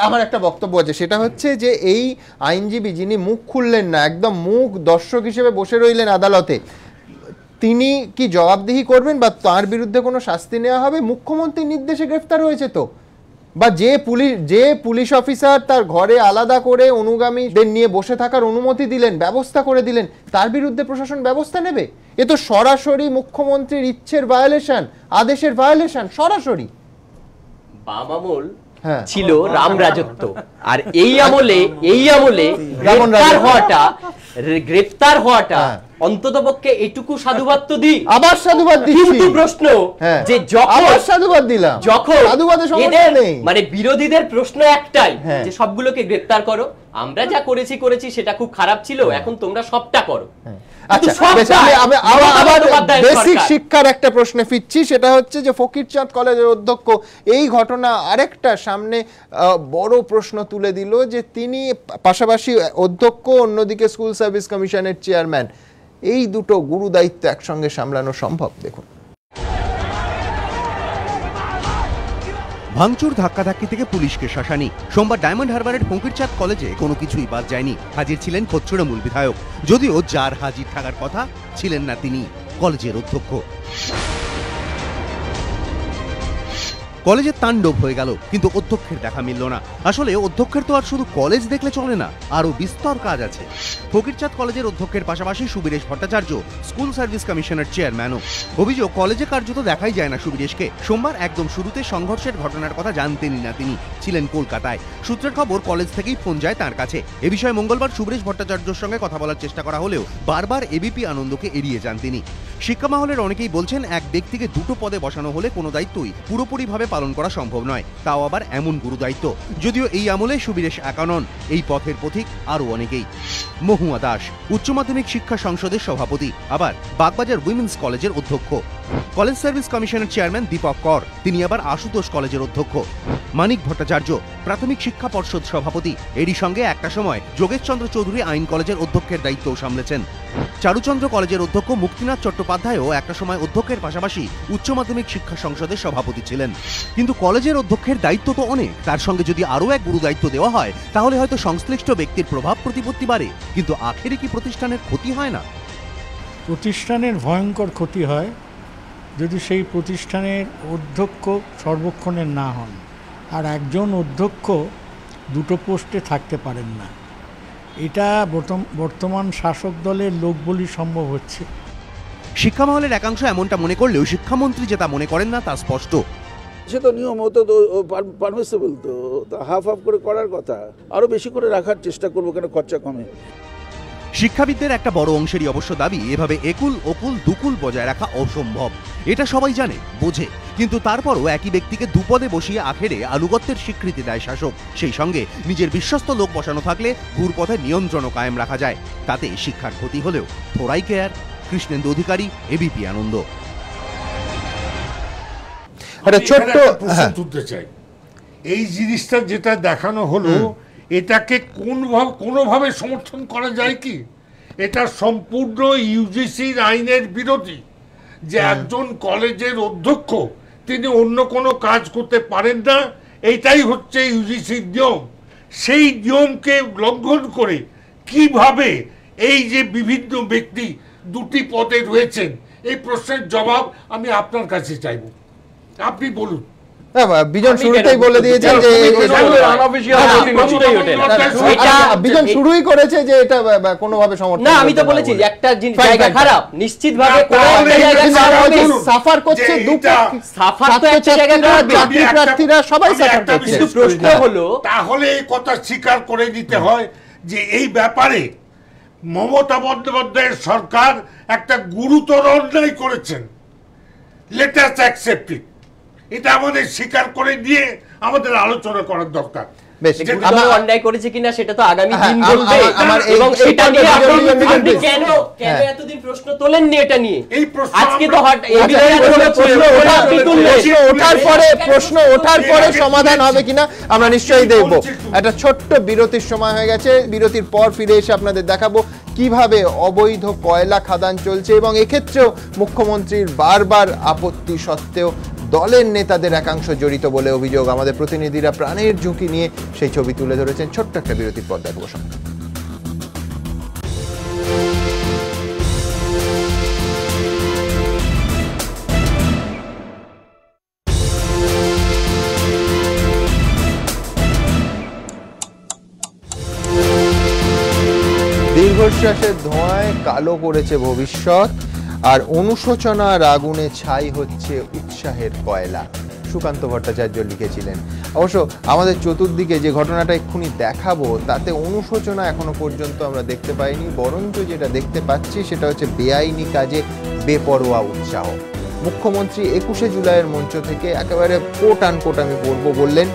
আমার একটা বক্তব্য আছে, সেটা হচ্ছে যে এই আইনজীবী যিনি মুখ খুললেন না, একদম মুখ দর্শক হিসেবে বসে রইলেন আদালতে, তিনি কি জবাবদিহি করবেন বা তার বিরুদ্ধে কোনো শাস্তি নেওয়া হবে? মুখ্যমন্ত্রীর নির্দেশে গ্রেফতার হয়েছে তো, বা যে পুলিশ অফিসার তার ঘরে আলাদা করে অনুগামীদের নিয়ে বসে থাকার অনুমতি দিলেন, ব্যবস্থা করে দিলেন, তার বিরুদ্ধে প্রশাসন ব্যবস্থা নেবে? এ তো সরাসরি মুখ্যমন্ত্রীর ইচ্ছের ভায়োলেশন, আদেশের ভায়োলেশন, সরাসরি। বাম আমল ছিল রাম রাজত্ব, আর এই আমলে গ্রেপ্তার হওয়াটা অন্ততপক্ষে এটুকু সাধুবাদ তো দিই। আবার সাধুবাদ দিচ্ছি, কিন্তু প্রশ্ন যে যখন আবার সাধুবাদ দিলাম, যখন সাধুবাদে সমস্যা নেই, মানে বিরোধীদের প্রশ্ন একটাই যে সবগুলোকে গ্রেফতার করো, আমরা যা করেছি সেটা খুব খারাপ ছিল, এখন তোমরা সবটা করো। বেসিক শিক্ষার একটা প্রশ্নে ফিরছি, সেটা হচ্ছে যে ফকিরচাঁদ কলেজের অধ্যক্ষ এই ঘটনা আরেকটা সামনে বড় প্রশ্ন তুলে দিল যে তিনি পাশাপাশি অধ্যক্ষ, অন্যদিকে স্কুল সার্ভিস কমিশনের চেয়ারম্যান, এই দুটো গুরু দায়িত্ব একসঙ্গে সামলানো সম্ভব? দেখুন, ভাঙচুর ধাক্কাধাক্কি থেকে পুলিশকে শাসানি। সোমবার ডায়মন্ড হারবারের ফকিরচাঁদ কলেজে কোনো কিছুই বাদ যায়নি। হাজির ছিলেন খোদ তৃণমূল বিধায়ক, যদিও যার হাজির থাকার কথা ছিলেন না তিনি কলেজের অধ্যক্ষ। কলেজের তাণ্ডব হয়ে গেল, কিন্তু অধ্যক্ষের দেখা মিলল না। আসলে অধ্যক্ষের তো আর শুধু কলেজ দেখলে চলে না, আরো বিস্তর কাজ আছে। ফকিরচাঁদ কলেজের অধ্যক্ষের পাশাপাশি সুবীরেশ ভট্টাচার্য স্কুল সার্ভিস কমিশনের চেয়ারম্যানও। অভিযোগ, কলেজে কার্যত দেখাই যায় না সুবীরেশকে। সোমবার একদম শুরুতে সংঘর্ষের ঘটনার কথা জানতেনই না তিনি, ছিলেন কলকাতায়। সূত্রের খবর, কলেজ থেকেই ফোন যায় তাঁর কাছে। এ বিষয়ে মঙ্গলবার সুবীরেশ ভট্টাচার্যের সঙ্গে কথা বলার চেষ্টা করা হলেও বারবার এবিপি আনন্দকে এড়িয়ে যান তিনি। শিক্ষা মহলের অনেকেই বলছেন, এক ব্যক্তিকে দুটো পদে বসানো হলে কোনো দায়িত্বই পুরোপুরিভাবে পালন করা সম্ভব নয়, তাও আবার এমন গুরু দায়িত্ব। যদিও এই আমলে সুবীরেশ একা নন, এই পথের পথিক আরো অনেকেই। মহুয়া দাস উচ্চ মাধ্যমিক শিক্ষা সংসদের সভাপতি, আবার বাগবাজার উইমেন্স কলেজের অধ্যক্ষ। কলেজ সার্ভিস কমিশনের চেয়ারম্যান দীপক কর, তিনি আবার আশুতোষ কলেজের অধ্যক্ষ। মানিক ভট্টাচার্য প্রাথমিক শিক্ষা পর্ষদ সভাপতি, এরই সঙ্গে একটা সময় যোগেশচন্দ্র চৌধুরী আইন কলেজের অধ্যক্ষের দায়িত্বও সামলেছেন। চারুচন্দ্র কলেজের অধ্যক্ষ মুক্তিনাথ চট্টোপাধ্যায়ও একটা সময় অধ্যক্ষের পাশাপাশি উচ্চ মাধ্যমিক শিক্ষা সংসদের সভাপতি ছিলেন। কিন্তু কলেজের অধ্যক্ষের দায়িত্ব তো অনেক, তার সঙ্গে যদি আরও এক গুরু দায়িত্ব দেওয়া হয় তাহলে হয়তো সংশ্লিষ্ট ব্যক্তির প্রভাব প্রতিপত্তি বাড়ে, কিন্তু আখেরে কি প্রতিষ্ঠানের ক্ষতি হয় না? প্রতিষ্ঠানের ভয়ঙ্কর ক্ষতি হয় যদি সেই প্রতিষ্ঠানের অধ্যক্ষ সর্বক্ষণের না হন। আর একজন অধ্যক্ষ দুটো পোস্টে থাকতে পারেন না, এটা বর্তমান শাসক দলের লোকবলি সম্ভব হচ্ছে। শিক্ষা মহলের একাংশ এমনটা মনে করলেও শিক্ষামন্ত্রী যে তা মনে করেন না তা স্পষ্ট। সে তো নিয়ম হতো, তো পারমিসেবল, তো হাফ হাফ করে করার কথা, আরও বেশি করে রাখার চেষ্টা করবো, কেন খরচা কমে। শিক্ষাবিদদের একটা বড় অংশেরই অবশ্য দাবি, এভাবে একুল ওকুল দুকুল বজায় রাখা অসম্ভব। এটা সবাই জানে, বোঝে, কিন্তু তারপরও একই ব্যক্তিকে দুপদে বসিয়ে আখেরে আনুগত্যের স্বীকৃতি দেয় শাসক। সেই সঙ্গে নিজের বিশ্বস্ত লোক বসানো থাকলে ঘুরপথে নিয়ন্ত্রণও কায়েম রাখা যায়। তাতে শিক্ষার ক্ষতি হলেও থোড়াই কেয়ার। কৃষ্ণেন্দু অধিকারী, এবিপি আনন্দ। ছোট্ট তুলতে চাই, এই জিনিসটা যেটা দেখানো হলো, এটাকে কোনোভাবে সমর্থন করা যায় কি? এটা সম্পূর্ণ ইউজিসির আইনের বিরোধী যে একজন কলেজের অধ্যক্ষ তিনি অন্য কোনো কাজ করতে পারেন না, এইটাই হচ্ছে ইউজিসির নিয়ম। সেই নিয়মকে লঙ্ঘন করে কিভাবে এই যে বিভিন্ন ব্যক্তি দুটি পদে রয়েছেন, এই প্রশ্নের জবাব আমি আপনার কাছে চাইব। আপনি বলুন। বিজন শুরুতেই বলে দিয়েছেন যে বিজন শুরুই করেছে যে এটা কোনোভাবে সমর্থন না। আমি তো বলেছি একটা জায়গা খারাপ, নিশ্চিতভাবে সাফার করছে, সাফার তো একটা জায়গা খারাপ, চাকরি প্রার্থীরা সবাই সাফার করছে। কিন্তু প্রশ্ন হলো, তাহলে এই কথা স্বীকার করে দিতে হয় যে এই ব্যাপারে মমতা বন্দ্যোপাধ্যায়ের সরকার একটা গুরুতর অন্যায় করেছেন। Let us accept it. এটা আমাদের স্বীকার করে দিয়ে আমাদের আলোচনা করার দরকার। অন্যায় করেছে কিনা সেটা তো আগামী দিন বলবে, এবং সেটা নিয়ে আপনি কেন এতদিন প্রশ্ন তোলেননি? এটা নিয়ে এই প্রশ্ন আজকে তো প্রশ্ন ওঠার পরে সমাধান হবে কিনা আমরা নিশ্চয়ই দেখব। একটা ছোট্ট বিরতির সময় হয়ে গেছে, বিরতির পর ফিরে এসে আপনাদের দেখাবো কিভাবে অবৈধ কয়লা খাদান চলছে, এবং এক্ষেত্রেও মুখ্যমন্ত্রীর বারবার আপত্তি সত্ত্বেও দলের নেতাদের একাংশ জড়িত বলে অভিযোগ। আমাদের প্রতিনিধিরা প্রাণের ঝুঁকি নিয়ে সেই ছবি তুলে ধরেছেন। ছোট্ট একটা বিরতির পর দেখব সঙ্গে। দীর্ঘশ্বাসের ধোঁয়ায় কালো করেছে ভবিষ্যৎ, আর অনুশোচনার আগুনে ছাই হচ্ছে উৎসাহের কয়লা। সুকান্ত ভট্টাচার্য লিখেছিলেন। অবশ্য আমাদের চতুর্দিকে যে ঘটনাটা এক্ষুনি দেখাবো তাতে অনুশোচনা এখনো পর্যন্ত আমরা দেখতে পাইনি, বরঞ্চ যেটা দেখতে পাচ্ছি সেটা হচ্ছে বেআইনি কাজে বেপরোয়া উৎসাহ। মুখ্যমন্ত্রী 21শে জুলাইয়ের মঞ্চ থেকে একেবারে কোট আনকোট আমি বলবো বললেন,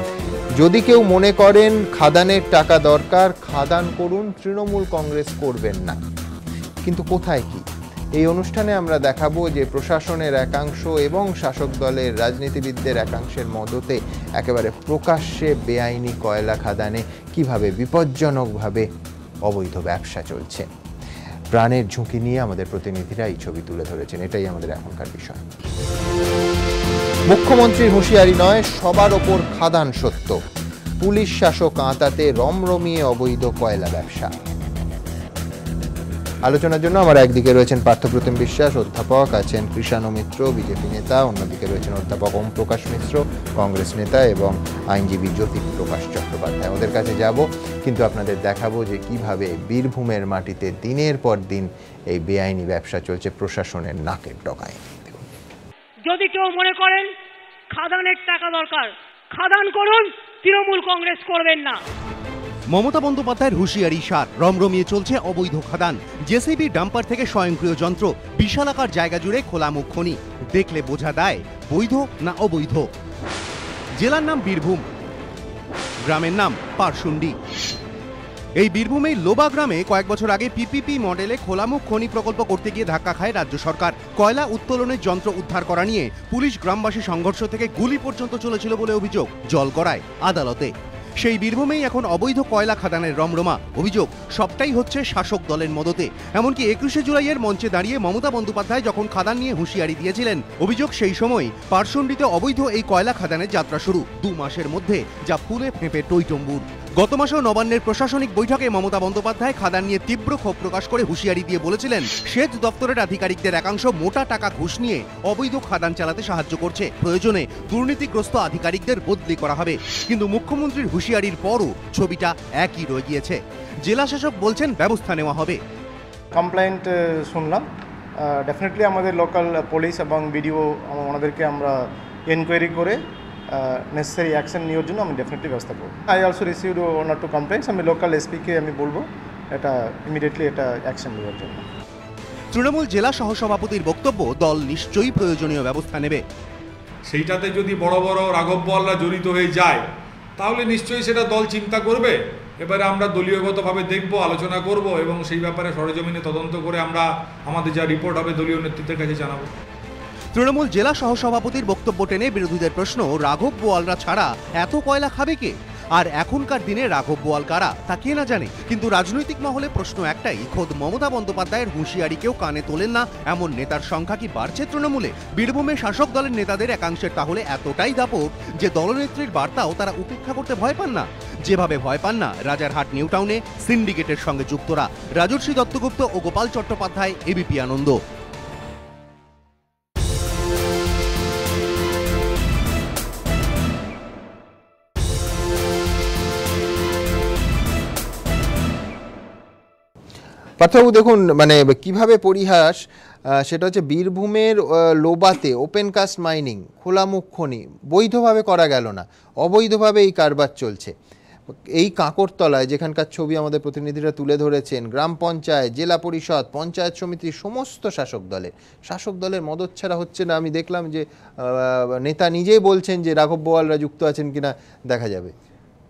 যদি কেউ মনে করেন খাদানের টাকা দরকার, খাদান করুন, তৃণমূল কংগ্রেস করবেন না। কিন্তু কোথায় কি? এই অনুষ্ঠানে আমরা দেখাবো যে প্রশাসনের একাংশ এবং শাসক দলের রাজনীতিবিদদের একাংশের মদতে একেবারে প্রকাশ্যে বেআইনি কয়লা খাদানে কিভাবে বিপজ্জনকভাবে অবৈধ ব্যবসা চলছে। প্রাণের ঝুঁকি নিয়ে আমাদের প্রতিনিধিরা এই ছবি তুলে ধরেছেন, এটাই আমাদের এখনকার বিষয়। মুখ্যমন্ত্রীর হুঁশিয়ারি নয়, সবার ওপর খাদান সত্য। পুলিশ শাসক আঁতাতে রমরমিয়ে অবৈধ কয়লা ব্যবসা। আলোচনার জন্য আমার একদিকে রয়েছেন পার্থপ্রতিম বিশ্বাস অধ্যাপক, আছেন কৃষাণু মিত্র বিজেপি নেতা, অন্যদিকে রয়েছেন অধ্যাপক ওম প্রকাশ মিশ্র কংগ্রেস নেতা এবং আইনজীবী জ্যোতি প্রকাশ চট্টোপাধ্যায়। ওদের কাছে যাব, কিন্তু আপনাদের দেখাবো যে কিভাবে বীরভূমের মাটিতে দিনের পর দিন এই বেআইনি ব্যবসা চলছে প্রশাসনের নাকের ডগায়। যদি কেউ মনে করেন খাদানের টাকা দরকার, খাদান করুন, তৃণমূল কংগ্রেস করবেন না। মমতা বন্দ্যোপাধ্যায়ের হুঁশিয়ারি সার, রমরমিয়ে চলছে অবৈধ খাদান। জেসিবি ডাম্পার থেকে স্বয়ংক্রিয় যন্ত্র, বিশালাকার জায়গা জুড়ে খোলা মুখ খনি, দেখলে বোঝা দেয় বৈধ না অবৈধ। জেলার নাম বীরভূম, গ্রামের নাম পারশুন্ডি। এই বীরভূমেই লোবা গ্রামে কয়েক বছর আগে পিপিপি মডেলে খোলামুখ খনি প্রকল্প করতে গিয়ে ধাক্কা খায় রাজ্য সরকার। কয়লা উত্তোলনের যন্ত্র উদ্ধার করা নিয়ে পুলিশ গ্রামবাসী সংঘর্ষ থেকে গুলি পর্যন্ত চলেছিল বলে অভিযোগ, জল গড়ায় আদালতে। সেই বীরভূমেই এখন অবৈধ কয়লা খাদানের রমরমা। অভিযোগ সবটাই হচ্ছে শাসক দলের মদতে। এমনকি 21শে জুলাইয়ের মঞ্চে দাঁড়িয়ে মমতা বন্দ্যোপাধ্যায় যখন খাদান নিয়ে হুঁশিয়ারি দিয়েছিলেন, অভিযোগ সেই সময় পারশুন্ডিতে অবৈধ এই কয়লা খাদানের যাত্রা শুরু 2 মাসের মধ্যে, যা ফুলে ফেঁপে টইটম্বুর। গত মাসেও নবান্নের প্রশাসনিক বৈঠকে মমতা বন্দ্যোপাধ্যায় খাদান নিয়ে তীব্র ক্ষোভ প্রকাশ করে হুঁশিয়ারি দিয়ে বলেছিলেন, সেচ দপ্তরের আধিকারিকদের একাংশ মোটা টাকা ঘুষ নিয়ে অবৈধ খাদান চালাতে সাহায্য করছে, প্রয়োজনে দুর্নীতিগ্রস্ত আধিকারিকদের বদলি করা হবে। কিন্তু মুখ্যমন্ত্রীর হুঁশিয়ারির পরও ছবিটা একই রয়ে গিয়েছে। জেলা শাসক বলছেন ব্যবস্থা নেওয়া হবে। কমপ্লেন্ট শুনলাম, ডেফিনেটলি আমাদের লোকাল পুলিশ এবং বিডিও ওনাদেরকে আমরা এনকোয়ারি করে নেসেসারি অ্যাকশন নেওয়ার জন্য আমি ডেফিনেটলি ব্যবস্থা করব। I also received 1 or 2 complaints. আমি লোকাল এসপিকে আমি বলবো এটা ইমিডিয়েটলি এটা অ্যাকশন নেওয়ার জন্য। তৃণমূল জেলা সহসভাপতির বক্তব্য, দল নিশ্চয়ই প্রয়োজনীয় ব্যবস্থা নেবে। সেইটাতে যদি বড় বড় রাঘব বোয়ালরা জড়িত হয়ে যায় তাহলে নিশ্চয়ই সেটা দল চিন্তা করবে। এবারে আমরা দলীয়গতভাবে দেখব, আলোচনা করব এবং সেই ব্যাপারে সরেজমিনে তদন্ত করে আমরা আমাদের যা রিপোর্ট হবে দলীয় নেতৃত্বের কাছে জানাবো। তৃণমূল জেলা সহসভাপতির বক্তব্য টেনে বিরোধীদের প্রশ্ন, রাঘব বোয়ালরা ছাড়া এত কয়লা খাবে কে? আর এখনকার দিনে রাঘব বোয়াল কারা তা কে না জানে। কিন্তু রাজনৈতিক মহলে প্রশ্ন একটাই, খোদ মমতা বন্দ্যোপাধ্যায়ের হুঁশিয়ারিকেও কানে তোলেন না এমন নেতার সংখ্যা কি বাড়ছে তৃণমূলে? বীরভূমে শাসক দলের নেতাদের একাংশের তাহলে এতটাই দাপট যে দলনেত্রীর বার্তাও তারা উপেক্ষা করতে ভয় পান না, যেভাবে ভয় পান না রাজারহাট নিউ টাউনে সিন্ডিকেটের সঙ্গে যুক্তরা রাজর্ষি দত্তগুপ্ত ও গোপাল চট্টোপাধ্যায়, এবিপি আনন্দ। পার্থবাবু দেখুন, মানে কিভাবে পরিহাস, সেটা হচ্ছে বীরভূমের লোবাতে ওপেন কাস্ট মাইনিং, খোলামুখ খনি বৈধভাবে করা গেল না, অবৈধভাবে এই কারবার চলছে। এই কাঁকরতলায় যেখানকার ছবি আমাদের প্রতিনিধিরা তুলে ধরেছেন, গ্রাম পঞ্চায়েত, জেলা পরিষদ, পঞ্চায়েত সমিতি সমস্ত শাসক দলের মদত ছাড়া হচ্ছে না। আমি দেখলাম যে নেতা নিজেই বলছেন যে রাঘব বোয়ালরা যুক্ত আছেন কিনা দেখা যাবে,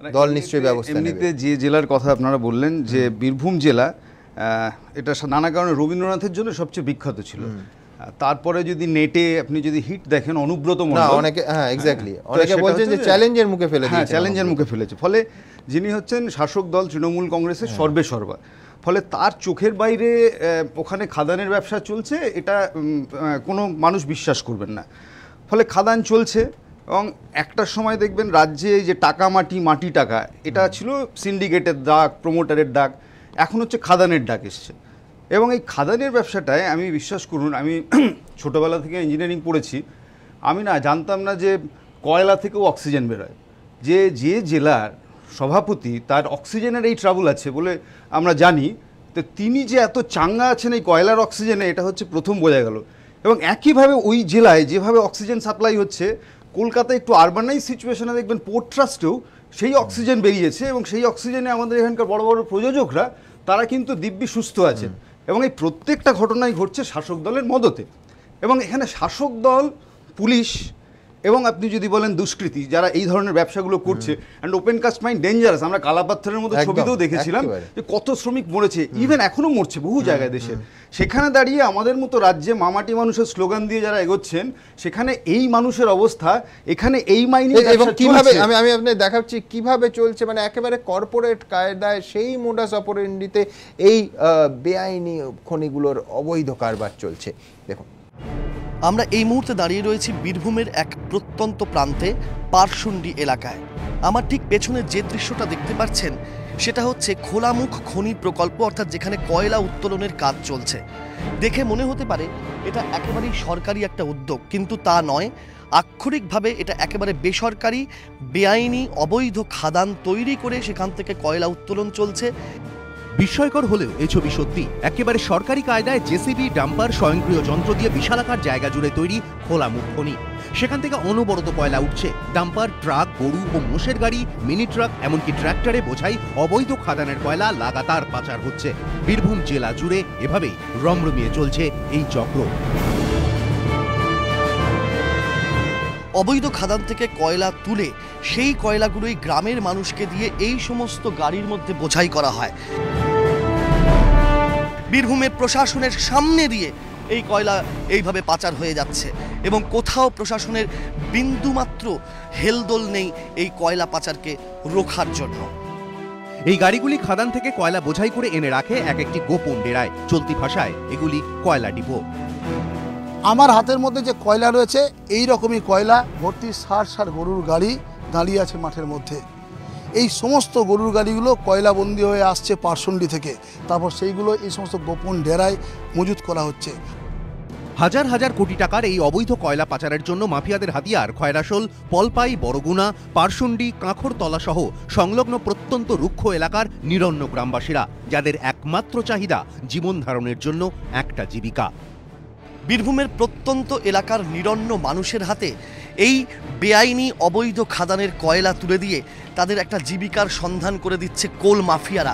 দল নিশ্চয়ই ব্যবস্থা নেবে। এমনিতে যে জেলার কথা আপনারা বললেন যে বীরভূম জেলা, এটা নানা কারণে রবীন্দ্রনাথের জন্য সবচেয়ে বিখ্যাত ছিল। তারপরে যদি নেটে আপনি যদি হিট দেখেন, অনুব্রত মণ্ডল, অনেকে এক্স্যাক্টলি অনেকে বলছেন যে চ্যালেঞ্জের মুখে ফেলে দিয়েছে, চ্যালেঞ্জের মুখে ফেলেছে। ফলে যিনি হচ্ছেন শাসক দল তৃণমূল কংগ্রেসের সর্বেসর্বা, ফলে তার চোখের বাইরে ওখানে খাদানের ব্যবসা চলছে, এটা কোনো মানুষ বিশ্বাস করবেন না। ফলে খাদান চলছে এবং একটা সময় দেখবেন রাজ্যে যে টাকা মাটি টাকা, এটা ছিল সিন্ডিকেটের ডাক, প্রমোটারের ডাক, এখন হচ্ছে খাদানের ডাক এসছে। এবং এই খাদানের ব্যবসাটায় আমি বিশ্বাস করুন, আমি ছোটোবেলা থেকে ইঞ্জিনিয়ারিং পড়েছি, আমি না জানতাম না যে কয়লা থেকেও অক্সিজেন বেরোয়। যে জেলার সভাপতি তার অক্সিজেনের এই ট্রাবল আছে বলে আমরা জানি, তো তিনি যে এত চাঙ্গা আছেন এই কয়লার অক্সিজেনে, এটা হচ্ছে প্রথম বোঝা গেল। এবং একইভাবে ওই জেলায় যেভাবে অক্সিজেন সাপ্লাই হচ্ছে, কলকাতায় একটু আরবানাইজ সিচুয়েশনে দেখবেন পোর্ট ট্রাস্টেও সেই অক্সিজেন বেরিয়েছে এবং সেই অক্সিজেনে আমাদের এখানকার বড় বড় প্রযোজকরা তারা কিন্তু দিব্যি সুস্থ আছেন এবং এই প্রত্যেকটা ঘটনাই ঘটছে শাসক দলের মদতে। এবং এখানে শাসক দল, পুলিশ এবং আপনি যদি বলেন দুষ্কৃতী যারা এই ধরনের ব্যবসাগুলো করছে, and open cast mine dangerous. আমরা কালাপাথরের মতো ছবিতেও দেখেছিলাম যে কত শ্রমিক মরেছে, ইভেন এখনো মরছে বহু জায়গায় দেশে। সেখানে দাঁড়িয়ে আমাদের মতো রাজ্যে মামাটি মানুষের স্লোগান দিয়ে যারা এগোচ্ছেন, সেখানে এই মানুষের অবস্থা, এখানে এই মাইনে এবং কিভাবে আমি আপনাদের দেখাচ্ছি কিভাবে চলছে, মানে একেবারে কর্পোরেট কায়দায় সেই মোডাস অপারেন্ডিতে এই বেআইনি খনিগুলোর অবৈধ কারবার চলছে। দেখুন, আমরা এই মুহূর্তে দাঁড়িয়ে রয়েছি বীরভূমের এক প্রত্যন্ত প্রান্তে পারশুন্ডি এলাকায়। আমার ঠিক পেছনে যে দৃশ্যটা দেখতে পাচ্ছেন সেটা হচ্ছে খোলামুখ খনি প্রকল্প, অর্থাৎ যেখানে কয়লা উত্তোলনের কাজ চলছে। দেখে মনে হতে পারে এটা একেবারেই সরকারি একটা উদ্যোগ, কিন্তু তা নয়। আক্ষরিকভাবে এটা একেবারে বেসরকারি, বেআইনি, অবৈধ খাদান তৈরি করে সেখান থেকে কয়লা উত্তোলন চলছে। বিস্ময়কর হলেও এই ছবি সত্যি। একেবারে সরকারি কায়দায় জেসিবি, ডাম্পার, স্বয়ংক্রিয় যন্ত্র দিয়ে বিশালাকার জায়গা জুড়ে তৈরি খোলামুখ খনি। সেখান থেকে অনবরত কয়লা উঠছে। ডাম্পার, ট্রাক, গরু ও মোষের গাড়ি, মিনি ট্রাক, এমনকি ট্র্যাক্টরে বোঝাই অবৈধ খাদানের কয়লা লাগাতার পাচার হচ্ছে। বীরভূম জেলা জুড়ে এভাবেই রমরমিয়ে চলছে এই চক্র। অবৈধ খাদান থেকে কয়লা তুলে সেই কয়লাগুলোই গ্রামের মানুষকে দিয়ে এই সমস্ত গাড়ির মধ্যে বোঝাই করা হয়। বীরভূমের প্রশাসনের সামনে দিয়ে এই কয়লা এইভাবে পাচার হয়ে যাচ্ছে এবং কোথাও প্রশাসনের বিন্দুমাত্র হেলদোল নেই এই কয়লা পাচারকে রোখার জন্য। এই গাড়িগুলি খাদান থেকে কয়লা বোঝাই করে এনে রাখে এক একটি গোপন ডেরায়। চলতি ভাষায় এগুলি কয়লা ডিপো। আমার হাতের মধ্যে যে কয়লা রয়েছে, এই রকমই কয়লা ভর্তি ষাট গরুর গাড়ি দাঁড়িয়ে আছে মাঠের মধ্যে। এই সমস্ত গরুর গাড়িগুলো কয়লাবন্দি হয়ে আসছে পারশুন্ডি থেকে, তারপর সেইগুলো এই সমস্ত গোপন ডেরায় মজুত করা হচ্ছে। হাজার হাজার কোটি টাকার এই অবৈধ কয়লা পাচারের জন্য মাফিয়াদের হাতিয়ার খয়রাশোল, পলপাই, বড়গুনা, পারশুন্ডি, কাঁকরতলা সহ সংলগ্ন প্রত্যন্ত রুক্ষ এলাকার নিরন্ন গ্রামবাসীরা, যাদের একমাত্র চাহিদা জীবন ধারণের জন্য একটা জীবিকা। বীরভূমের প্রত্যন্ত এলাকার নিরন্ন মানুষের হাতে এই বেআইনি অবৈধ খাদানের কয়লা তুলে দিয়ে তাদের একটা জীবিকার সন্ধান করে দিচ্ছে কোল মাফিয়ারা।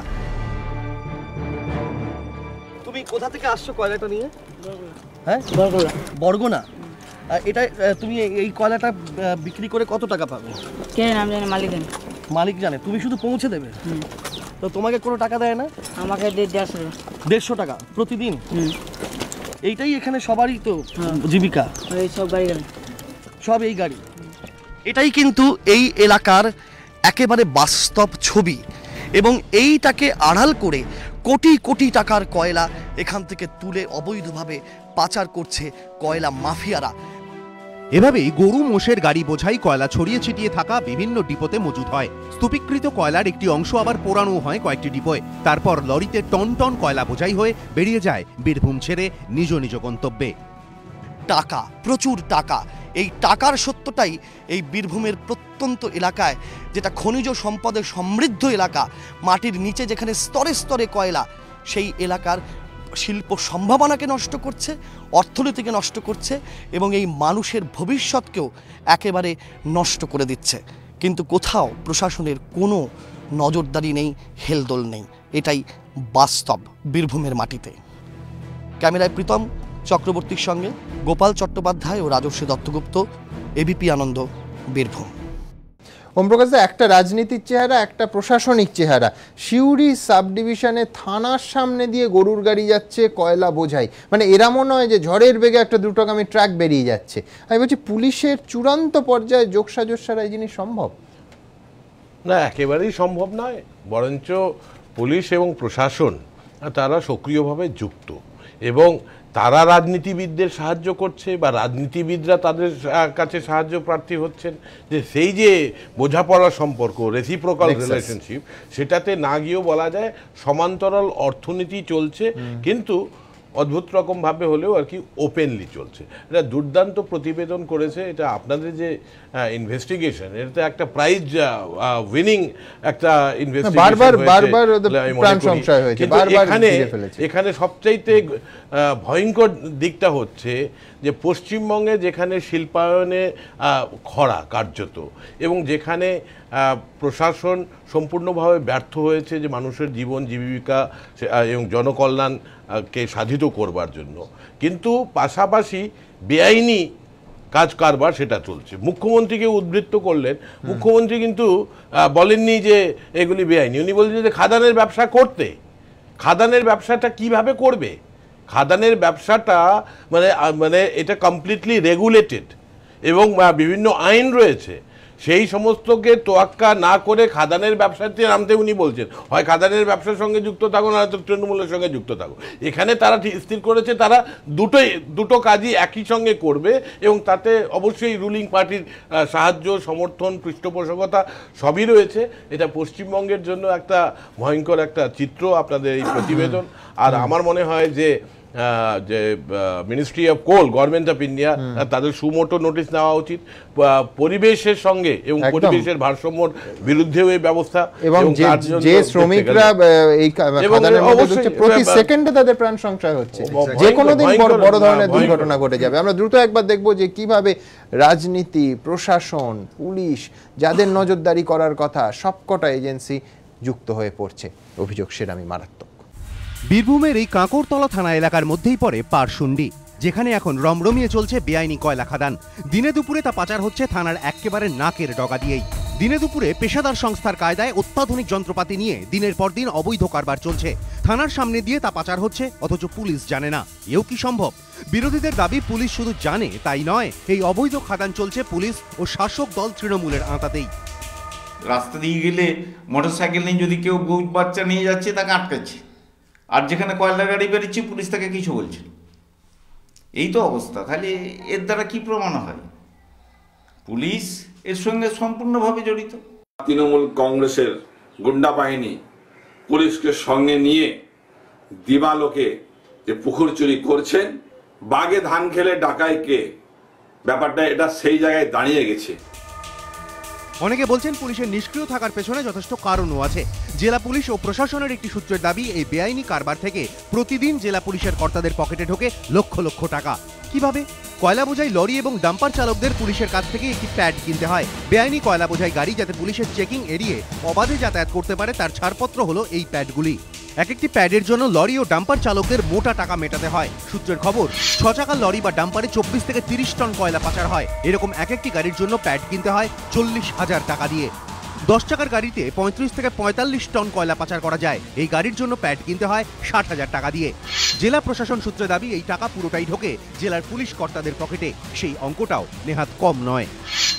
তুমি কোথা থেকে আসছো কয়লাটা নিয়ে? হ্যাঁ, বরগুনা। এটা তুমি এই কয়লাটা বিক্রি করে কত টাকা পাবে? কে নাম জানে, মালিক জানে। মালিক জানে, তুমি শুধু পৌঁছে দেবে? তো তোমাকে কোনো টাকা দেয় না? আমাকে 150 টাকা প্রতিদিন। এইটাই এখানে সবারই তো জীবিকা, সব গাড়ি সব এই গাড়ি। এটাই কিন্তু এই এলাকার একেবারে বাস্তব ছবি এবং এইটাকে আড়াল করে কোটি কোটি টাকার কয়লা এখান থেকে তুলে অবৈধভাবে পাচার করছে কয়লা মাফিয়ারা। এভাবেই গরু, মোষের গাড়ি বোঝাই কয়লা ছড়িয়ে ছিটিয়ে থাকা বিভিন্ন ডিপোতে মজুত হয়। স্তূপীকৃত কয়লার একটি অংশ আবার পোড়ানো হয় কয়েকটি ডিপোয়। তারপর লরিতে টন টন কয়লা বোঝাই হয়ে বেরিয়ে যায় বীরভূম ছেড়ে নিজ নিজ গন্তব্যে। টাকা, প্রচুর টাকা। এই টাকার সত্যটাই এই বীরভূমের প্রত্যন্ত এলাকায়, যেটা খনিজ সম্পদে সমৃদ্ধ এলাকা, মাটির নিচে যেখানে স্তরে স্তরে কয়লা, সেই এলাকার শিল্প সম্ভাবনাকে নষ্ট করছে, অর্থনীতিকে নষ্ট করছে এবং এই মানুষের ভবিষ্যৎকেও একেবারে নষ্ট করে দিচ্ছে। কিন্তু কোথাও প্রশাসনের কোনো নজরদারি নেই, হেলদোল নেই। এটাই বাস্তব বীরভূমের মাটিতে। ক্যামেরায় প্রীতম চক্রবর্তীর সঙ্গে গোপাল চট্টোপাধ্যায় ও রাজস্বী দত্তগুপ্ত, এবিপি আনন্দ, বীরভূম। ওমপ্রকাশ দা, একটা রাজনীতির চেহারা, একটা প্রশাসনিক চেহারা। সিউড়ি সাব ডিভিশনে থানার সামনে দিয়ে গরুর গাড়ি যাচ্ছে কয়লা বোঝাই, মানে এরমও নয় যে ঝড়ের বেগে একটা দ্রুতগামী ট্রাক বেরিয়ে যাচ্ছে। আমি বলছি, পুলিশের চূড়ান্ত পর্যায়ে যোগসাজস্যারা এই জিনিস সম্ভব? না, একেবারেই সম্ভব নয়। বরঞ্চ পুলিশ এবং প্রশাসন তারা সক্রিয়ভাবে যুক্ত এবং তারা রাজনীতিবিদদের সাহায্য করছে বা রাজনীতিবিদরা তাদের কাছে সাহায্য প্রার্থী হচ্ছেন, যে সেই যে বোঝাপড়ার সম্পর্ক, রেসিপ্রোকাল রিলেশনশিপ, সেটাতে না গিয়েও বলা যায় সমান্তরাল অর্থনীতি চলছে। কিন্তু অদ্ভুত রকমভাবে হলেও আর কি ওপেনলি চলছে। এটা দুর্দান্ত প্রতিবেদন করেছে, এটা আপনাদের যে ইনভেস্টিগেশন, এটা একটা প্রাইজ উইনিং একটা ইনভেস্টিগেশন, এখানে সবচাইতে ভয়ঙ্কর দিকটা হচ্ছে যে পশ্চিমবঙ্গে যেখানে শিল্পায়নে খরা কার্যত, এবং যেখানে প্রশাসন সম্পূর্ণভাবে ব্যর্থ হয়েছে যে মানুষের জীবন জীবিকা এবং জনকল্যাণকে সাধিত করবার জন্য, কিন্তু পাশাপাশি বেআইনি কাজ কারবার সেটা চলছে। মুখ্যমন্ত্রীকে উদ্ধৃত করলেন, মুখ্যমন্ত্রী কিন্তু বলেননি যে এগুলি বেআইনি, উনি বলছেন যে খাদানের ব্যবসা করতে। খাদানের ব্যবসাটা কিভাবে করবে? খাদানের ব্যবসাটা মানে এটা কমপ্লিটলি রেগুলেটেড এবং বিভিন্ন আইন রয়েছে, সেই সমস্তকে তোয়াক্কা না করে খাদানের ব্যবসাতে নামতে উনি বলছেন হয় খাদানের ব্যবসার সঙ্গে যুক্ত থাকো, না হয়তো তৃণমূলের সঙ্গে যুক্ত থাকো। এখানে তারা স্থির করেছে তারা দুটো কাজই একই সঙ্গে করবে, এবং তাতে অবশ্যই রুলিং পার্টির সাহায্য, সমর্থন, পৃষ্ঠপোষকতা সবই রয়েছে। এটা পশ্চিমবঙ্গের জন্য একটা ভয়ঙ্কর একটা চিত্র আপনাদের এই প্রতিবেদন। আর আমার মনে হয় যে ministry of coal, government of India, তাদের সুমোটো নোটিশ নেওয়া উচিত পরিবেশের সঙ্গে এবং পরিবেশের ভারসাম্যর বিরুদ্ধেও এই ব্যবস্থা, এবং যে শ্রমিকরা এই খাদানের মধ্যে ঢুকছে প্রতি সেকেন্ডে তাদের প্রাণ সংশয় হচ্ছে, যে কোনো দিন বড় ধরনের দুর্ঘটনা ঘটে যাবে। আমরা দ্রুত একবার দেখব যে কিভাবে রাজনীতি, প্রশাসন, পুলিশ, যাদের নজরদারি করার কথা সবকটা এজেন্সি যুক্ত হয়ে পড়ছে। অভিযোগ সেরামি মারাত্মক। বীরভূমের এই কাঁকরতলা থানা এলাকার মধ্যেই পড়ে পারশুন্ডি, যেখানে এখন রমরমিয়ে চলছে বেআইনি কয়লা খাদান। দিনে দুপুরে তা পাচার হচ্ছে থানার একেবারে নাকের ডগা দিয়েই। দিনে দুপুরে পেশাদার সংস্থার কায়দায় অত্যাধুনিক যন্ত্রপাতি নিয়ে দিনের পর দিন অবৈধ কারবার চলছে। থানার সামনে দিয়ে তা পাচার হচ্ছে, অথচ পুলিশ জানে না। এও কি সম্ভব? বিরোধীদের দাবি পুলিশ শুধু জানে তাই নয়, এই অবৈধ খাদান চলছে পুলিশ ও শাসক দল তৃণমূলের আঁতাতেই। রাস্তা দিয়ে গেলে মোটরসাইকেল নিয়ে যদি কেউ বউ বাচ্চা নিয়ে যাচ্ছে তাকে আটকাচ্ছে, আর যেখানে কয়লা গাড়ি বেরিয়েছে পুলিশ তাকে কিছু বলছে। এই তো অবস্থা। তাহলে এর দ্বারা কি প্রমাণ হয়? পুলিশ এর সঙ্গে সম্পূর্ণভাবে জড়িত। তৃণমূল কংগ্রেসের গুন্ডা বাহিনী পুলিশকে সঙ্গে নিয়ে দিবালোকে যে পুকুর চুরি করছেন, বাগে ধান খেলে ডাকায় কে, ব্যাপারটা এটা সেই জায়গায় দাঁড়িয়ে গেছে। অনেকে বলছেন পুলিশের নিষ্ক্রিয় থাকার পেছনে যথেষ্ট কারণও আছে। জেলা পুলিশ ও প্রশাসনের একটি সূত্রের দাবি, এই বেআইনি কারবার থেকে প্রতিদিন জেলা পুলিশের কর্তাদের পকেটে ঢোকে লক্ষ লক্ষ টাকা। কিভাবে? কয়লা বোঝাই লরি এবং ডাম্পার চালকদের পুলিশের কাছ থেকে একটি প্যাড কিনতে হয়। বেআইনি কয়লা বোঝাই গাড়ি যাতে পুলিশের চেকিং এড়িয়ে অবাধে যাতায়াত করতে পারে, তার ছাড়পত্র হলো এই প্যাডগুলি। এক একটি প্যাডের জন্য লরি ও ডাম্পার চালকদের মোটা টাকা মেটাতে হয়। সূত্রের খবর, 6 চাকার লরি বা ডাম্পারে 24 থেকে 30 টন কয়লা পাচার হয়। এরকম এক একটি গাড়ির জন্য প্যাড কিনতে হয় 40,000 টাকা দিয়ে। 10 চাকার গাড়িতে 35 থেকে 45 টন কয়লা পাচার করা যায়। এই গাড়ির জন্য প্যাড কিনতে হয় 60,000 টাকা দিয়ে। জেলা প্রশাসন সূত্রে দাবি, এই টাকা পুরোটাই ঢোকে জেলার পুলিশ কর্তাদের পকেটে। সেই অঙ্কটাও নেহাত কম নয়।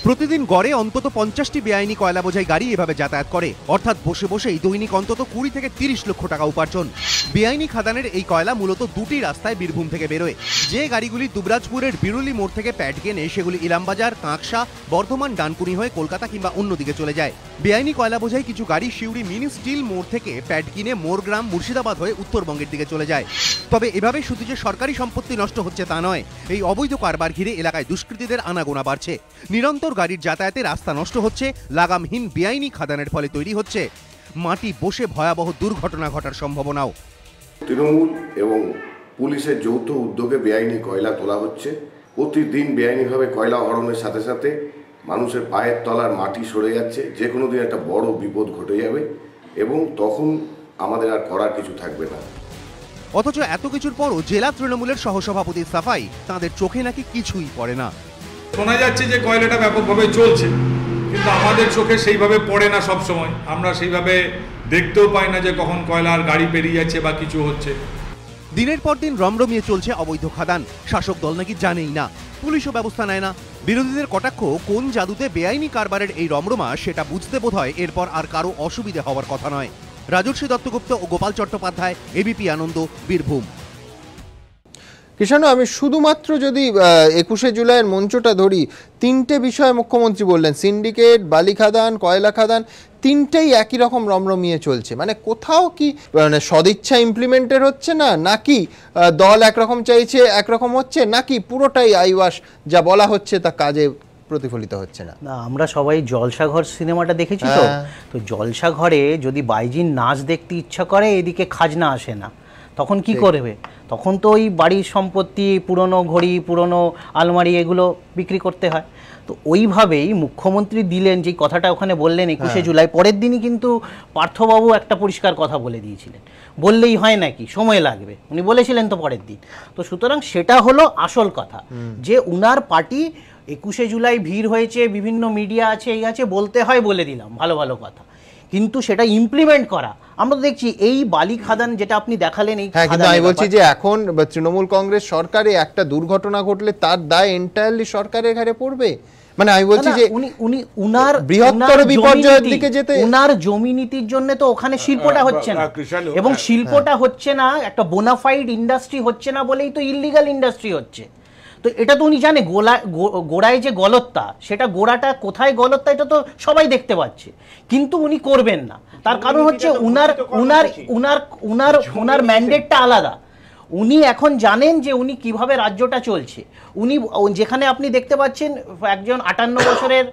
প্রতিদিন গড়ে অন্তত 50টি বেআইনি কয়লা বোঝাই গাড়ি এভাবে যাতায়াত করে, অর্থাৎ বসে বসেই দৈনিক অন্তত 20 থেকে 30 লক্ষ টাকা উপার্জন। বেআইনি খাদানের এই কয়লা মূলত দুটি রাস্তায় বীরভূম থেকে বেরোয়। যে গাড়িগুলি দুবরাজপুরের বিরুলি মোড় থেকে প্যাড কেনে, সেগুলি ইলামবাজার, কাঁকসা, বর্ধমান, ডানকুনি হয়ে কলকাতা কিংবা অন্যদিকে চলে যায়। বেআইনি কয়লা বোঝাই কিছু গাড়ি সিউড়ি মিনি স্টিল মোড় থেকে প্যাড কিনে মোরগ্রাম, মুর্শিদাবাদ হয়ে উত্তরবঙ্গের দিকে চলে যায়। তবে এভাবে শুধু যে সরকারি সম্পত্তি নষ্ট হচ্ছে তা নয়, এই অবৈধ কারবার ঘিরে এলাকায় দুষ্কৃতীদের আনাগোনা বাড়ছে। নিরন্তর গাড়ির যাতায়াতে রাস্তা নষ্ট হচ্ছে। লাগামহীন বেআইনি খাদানের ফলে তৈরি হচ্ছে মাটি বসে ভয়াবহ দুর্ঘটনা ঘটার সম্ভাবনাও। তৃণমূল এবং পুলিশের যৌথ উদ্যোগে বেআইনি কয়লা তোলা হচ্ছে। প্রতিদিন বেআইনিভাবে কয়লা হরণের সাথে সাথে মানুষের পায়ের তলার মাটি সরে যাচ্ছে। যে কোনো দিন একটা বড় বিপদ ঘটে যাবে এবং তখন আমাদের আর করার কিছু থাকবে না। অথচ এত কিছুর পরও জেলা তৃণমূলের সহসভাপতি সাফাই, তাদের চোখে নাকি কিছুই পড়ে না। শোনা যাচ্ছে যে কয়লাটা ব্যাপকভাবে চলছে, কিন্তু আমাদের চোখে সেইভাবে পড়ে না সব সময়। আমরা সেইভাবে দেখতেও পাই না যে কখন কয়লার গাড়ি পেরিয়ে যাচ্ছে বা কিছু হচ্ছে। দিনের পর দিন রমরমিয়ে চলছে অবৈধ খাদান। শাসক দল নাকি জানেই না, পুলিশও ব্যবস্থা নেয় না। বিরোধীদের কটাক্ষ, কোন জাদুতে বেআইনি কারবারের এই রমরমা সেটা বুঝতে বোধহয় এরপর আর কারো অসুবিধে হওয়ার কথা নয়। রাজর্ষি দত্তগুপ্ত ও গোপাল চট্টোপাধ্যায়, এবিপি আনন্দ, বীরভূম। কৃষ্ণ, আমি শুধুমাত্র যদি 21শে জুলাইয়ের মঞ্চটা ধরি, 3টে বিষয় মুখ্যমন্ত্রী বললেন, সিন্ডিকেট, বালি খাদান, কয়লা খাদান, তিনটেই একই রকম রমরমিয়ে চলছে, মানে কোথাও কি মানে সদিচ্ছা ইমপ্লিমেন্টের হচ্ছে না, নাকি দল একরকম চাইছে একরকম হচ্ছে, নাকি পুরোটাই আইওয়াশ যা বলা হচ্ছে তা কাজে প্রতিফলিত হচ্ছে না? না, আমরা সবাই জলসাঘর সিনেমাটা দেখেছি তো, তো জলসাঘরে যদি বাইজির নাচ দেখতে ইচ্ছা করে এদিকে খাজনা আসে না, তখন কি করবে? তখন তো ওই বাড়ির সম্পত্তি, পুরনো ঘড়ি, পুরনো আলমারি এগুলো বিক্রি করতে হয়। তো ওইভাবেই মুখ্যমন্ত্রী দিলেন যে কথাটা ওখানে বললেন 21শে জুলাই, পরের দিনই কিন্তু পার্থবাবু একটা পরিষ্কার কথা বলে দিয়েছিলেন, বললেই হয় নাকি, সময় লাগবে, উনি বলেছিলেন তো পরের দিন। তো সুতরাং সেটা হলো আসল কথা, যে উনার পার্টি 21শে জুলাই ভিড় হয়েছে, বিভিন্ন মিডিয়া আছে, এই আছে, বলতে হয় বলে দিলাম, ভালো ভালো কথা, কিন্তু সেটা ইমপ্লিমেন্ট করা আমরা দেখছি এই বালি খাদান যেটা আপনি দেখালেন। এই হ্যাঁ, কিন্তু আমি বলছি যে এখন তৃণমূল কংগ্রেস সরকারে একটা দুর্ঘটনা ঘটলে তার দায় এন্টায়ারলি সরকারের ঘাড়ে পড়বে। মানে আমি বলছি যে উনি উনার বৃহত্তর বিপর্যয়ের দিকে যেতে, উনার জমি নীতির জন্য তো ওখানে শিল্পটা হচ্ছে না, এবং শিল্পটা হচ্ছে না, একটা বোনাফাইড ইন্ডাস্ট্রি হচ্ছে না বলেই তো ইললিগাল ইন্ডাস্ট্রি হচ্ছে। তো এটা তো উনি জানে গোড়ায় যে গলতটা, সেটা গোড়াটা কোথায় গলতটা এটা তো সবাই দেখতে পাচ্ছে, কিন্তু উনি করবেন না। তার কারণ হচ্ছে উনার ম্যান্ডেটটা আলাদা। উনি এখন জানেন যে উনি কিভাবে রাজ্যটা চলছে। উনি যেখানে আপনি দেখতে পাচ্ছেন একজন 58 বছরের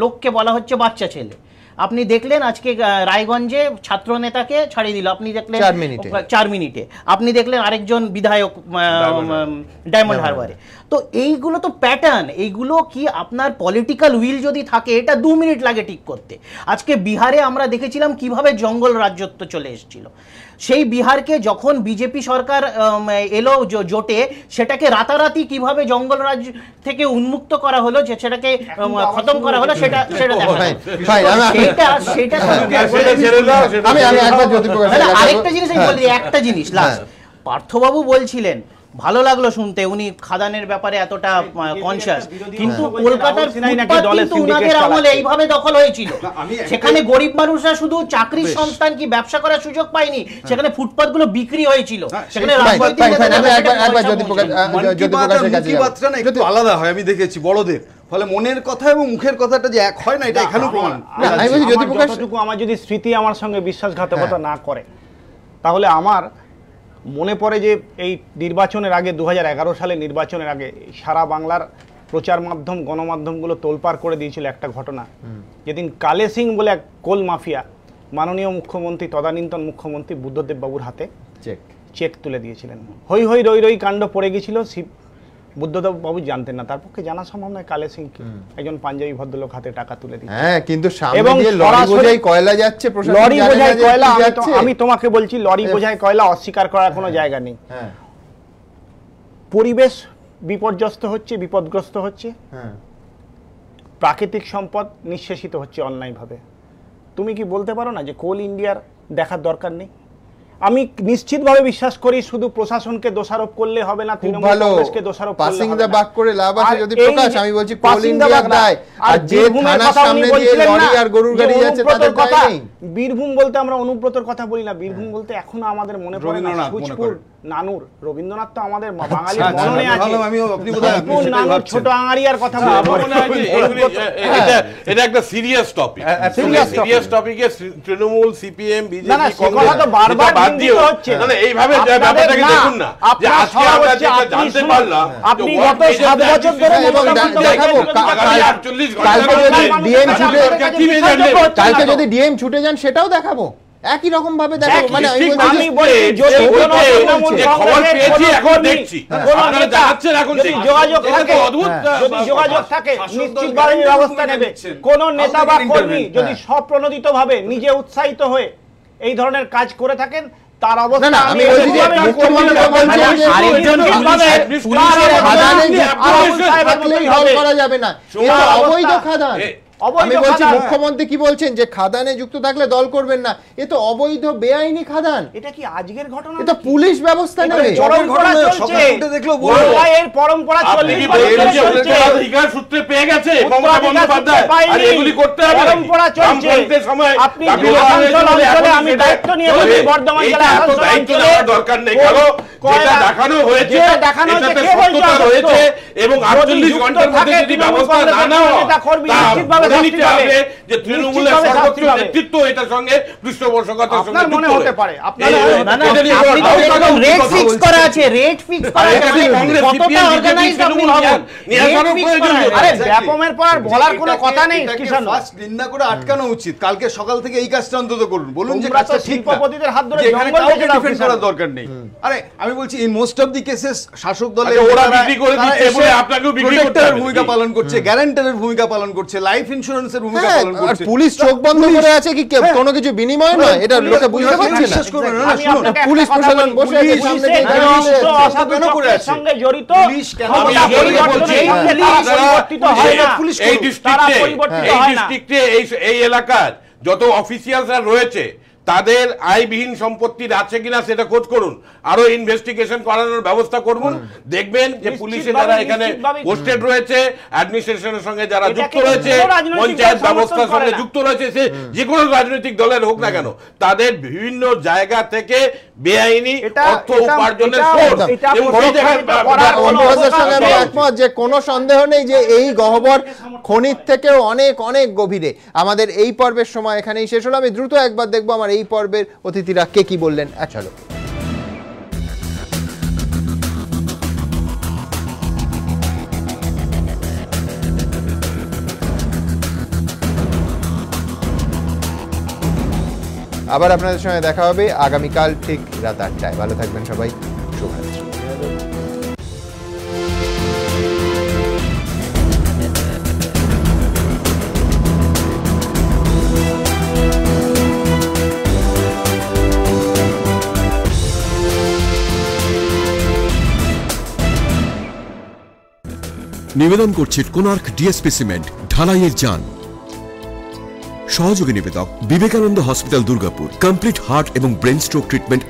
লোককে বলা হচ্ছে বাচ্চা ছেলে, আপনি দেখলেন আজকে রায়গঞ্জে ছাত্র নেতাকে ছাড়িয়ে দিল, আপনি দেখলেন 4 মিনিটে, আপনি দেখলেন আরেকজন বিধায়ক ডায়মন্ড হারবারে। তো এইগুলো তো প্যাটার্ন, এইগুলো কি আপনার পলিটিক্যাল উইল যদি থাকে এটা 2 মিনিট লাগে ঠিক করতে। আজকে বিহারে আমরা দেখেছিলাম কিভাবে জঙ্গল রাজ্যত্ব চলে এসেছিল। সেই বিহারকে যখন বিজেপি সরকার এলো জোটে, সেটাকে রাতারাতি কিভাবে জঙ্গল রাজ্য থেকে উন্মুক্ত করা হলো, যে সেটাকে খতম করা হলো, সেটা আরেকটা জিনিস আমি বলি, একটা জিনিস লাস্ট, পার্থবাবু বলছিলেন ভালো লাগলো শুনতে উনি খাদানের ব্যাপারে এতটা কনসিয়াস, কিন্তু কলকাতার উনাদের আমলে এইভাবে দখল হয়েছিল, সেখানে গরিব মানুষরা শুধু চাকরির সংস্থান কি ব্যবসা করার সুযোগ পায়নি, সেখানে ফুটপাত গুলো বিক্রি হয়েছিল, সেখানে একটু আলাদা হয় আমি দেখেছি বড়দের, ফলে মনের কথা এবং মুখের কথাটা যে এক হয় না, এটা এখানেও প্রমাণ। আমার যদি স্মৃতি আমার সঙ্গে বিশ্বাসঘাতকতা না করে, তাহলে আমার মনে পড়ে যে এই নির্বাচনের আগে 2011 সালে নির্বাচনের আগে সারা বাংলার প্রচার মাধ্যম গণমাধ্যমগুলো তোলপাড় করে দিয়েছিল একটা ঘটনা, যেদিন কালে সিং বলে এক কোল মাফিয়া মাননীয় মুখ্যমন্ত্রী তদানীন্তন মুখ্যমন্ত্রী বুদ্ধদেব বাবুর হাতে চেক তুলে দিয়েছিলেন। হই হই রই রই কাণ্ড পড়ে গেছিল, বুদ্ধদেব বাবু জানতেন না, তার পক্ষে জানা সম্ভব নয় কালে সিং কি, একজন পাঞ্জাবি ভদ্রলোক হাতে টাকা তুলে দিয়েছে। হ্যাঁ, কিন্তু সামনে দিয়ে লরি বোঝাই কয়লা যাচ্ছে, লরি বোঝাই কয়লা, আমি তোমাকে বলছি লরি বোঝাই কয়লা অস্বীকার করার কোনো জায়গা নেই। পরিবেশ বিপর্যস্ত হচ্ছে, বিপদগ্রস্ত হচ্ছে, প্রাকৃতিক সম্পদ নিঃশেষিত হচ্ছে অন্যায়ভাবে। তুমি কি বলতে পারো না যে কোল ইন্ডিয়ার দেখার দরকার নেই? আমি নিশ্চিতভাবে বিশ্বাস করি শুধু প্রশাসনকে দোষারোপ করলে হবে না, তৃণমূল কংগ্রেসকে দোষারোপ করলে হবে না। বাক করে লাভ আছে যদি প্রকাশ, আমি বলছি কোল ইন্ডিয়ার দায়, আর যে থানার সামনে দিয়ে লরি আর গরুর গাড়ি যাচ্ছে তাদের দায় নেই। বীরভূম বলতে আমরা অনুব্রতর কথা বলি না, বীরভূম বলতে এখনো আমাদের মনে পড়ে না সুচপুর নানুর। রবীন্দ্রনাথ তো আমাদের বাঙালির মনে আছে, নানুর ছোট আঙারিয়ার কথা মনে আছে। এটা একটা সিরিয়াস টপিক, সিরিয়াস টপিকে তৃণমূল, সিপিএম, বিজেপি, কংগ্রেস বারবার এইভাবে ব্যাপারটাকে দেখুন না, যে আজকে আমরা যেটা জানতে পারলাম, আপনি গত 7 বছর ধরে কালকে যদি ডিএম ছুটে যান সেটাও দেখাবো, একই রকম ভাবে দেখাবো। মানে আমি বলি যদি খবর পেয়েছি এখন দেখছি, আপনারা জানাচ্ছেন এখন যোগাযোগ থাকে, যদি যোগাযোগ থাকে নিশ্চিতভাবে ব্যবস্থা নেবে। কোন নেতা বা কর্মী যদি স্বপ্রণোদিতভাবে নিজে উৎসাহিত হয়ে এই ধরনের কাজ করে থাকেন, তার অবস্থা আমি বলছি যে মুখ্যমন্ত্রী বলছেন যে আরেকজনকে পুলিশের খাদানে থাকলেই হল করা যাবে না, এটা অবৈধ খাদান। আমি বলছি মুখ্যমন্ত্রী কি বলছেন যে খাদানে যুক্ত থাকলে দল করবেন না, এ তো অবৈধ বেআইনি খাদান। এটা কি আজকের ঘটনা? এটা পুলিশ ব্যবস্থা নেবে। এর পরম্পরা অধিকার সূত্রে পেয়ে গেছে মমতা বন্দ্যোপাধ্যায়, আর এগুলি করতে হবে, পরম্পরা চলছে। আপনি আমি দায়িত্ব নিয়ে বলি বর্ধমান জেলায় দায়িত্ব নেওয়ার দরকার নেই, কারণ যেটা দেখানো হয়েছে এটাতে সত্যতা রয়েছে, এবং 48 ঘন্টার মধ্যে যদি ব্যবস্থা না নেওয়া হয় যে তৃণমূলের সর্বোচ্চ নেতৃত্ব এটার সঙ্গে পৃষ্ঠপোষকতার সঙ্গে আপনার মনে হতে পারে রেট ফিক্স করা আছে, রেট ফিক্স করা আছে, কতটা অর্গানাইজড আপনি ভাবুন। আরে ব্যাপমের পর বলার কোনো কথা নেই। কিষাণ ফার্স্ট নিন্দা করে আটকানো উচিত, কালকে সকাল থেকে এই কাজটা অন্তত করুন, বলুন যে কাজটা ঠিক না, শিল্পপতিদের হাত ধরে জঙ্গল থেকে ডিফেন্ড করার দরকার নেই। আরে আমি বলছি in most of the cases শাসক দলের ওরা বিক্রি করে দিচ্ছে বলে আপনাকেও বিক্রি করতে হবে, ভূমিকা পালন করছে, গ্যারান্টারের ভূমিকা পালন করছে, লাইফ ইন্স্যুরেন্সের ভূমিকা পালন করছে। আর পুলিশ চোখ বন্ধ করে আছে কি কোনো কিছু বিনিময় নয়, এটা লোকে বুঝতে পারছে না। বিশ্বাস করবেন না, শুনুন পুলিশ প্রশাসন বসে আছে সামনে দিয়ে কেন করে আছে সঙ্গে জড়িত, পুলিশ কেন বলছি এই ডিস্ট্রিক্টে এই এলাকার যত অফিসিয়ালসরা রয়েছে তাদের আয়বিহীন সম্পত্তি আছে কিনা সেটা খোঁজ করুন, আরো ইনভেস্টিগেশন করানোর ব্যবস্থা করুন। দেখবেন যে পুলিশে যারা এখানে পোস্টেড রয়েছে, অ্যাডমিনিস্ট্রেশনের সঙ্গে যারা যুক্ত রয়েছে, পঞ্চায়েত ব্যবস্থার সঙ্গে যুক্ত রয়েছে, সে যে কোনো রাজনৈতিক দলের হোক না কেন, তাদের বিভিন্ন জায়গা থেকে বেআইনি অর্থ উপার্জনের সোর্স এবং সেই জায়গায় সঙ্গে আমি একমত যে কোনো সন্দেহ নেই যে এই গহ্বর খনির থেকেও অনেক অনেক গভীরে। আমাদের এই পর্বের সময় এখানেই শেষ হলো। আমি দ্রুত একবার দেখবো আমার এই পর্বের অতিথিরা কে কি বললেন। চলো আবার আপনাদের সঙ্গে দেখা হবে আগামীকাল ঠিক রাত 8টায়। ভালো থাকবেন সবাই, শুভরাত্রি। নিবেদন করছে কোনার্ক ডিএসপি সিমেন্ট, ঢালাইয়ের যান। সহযোগী নিবেদক Vivekananda hospital, Durgapur. Complete heart এবং ব্রেন স্ট্রোক ট্রিটমেন্ট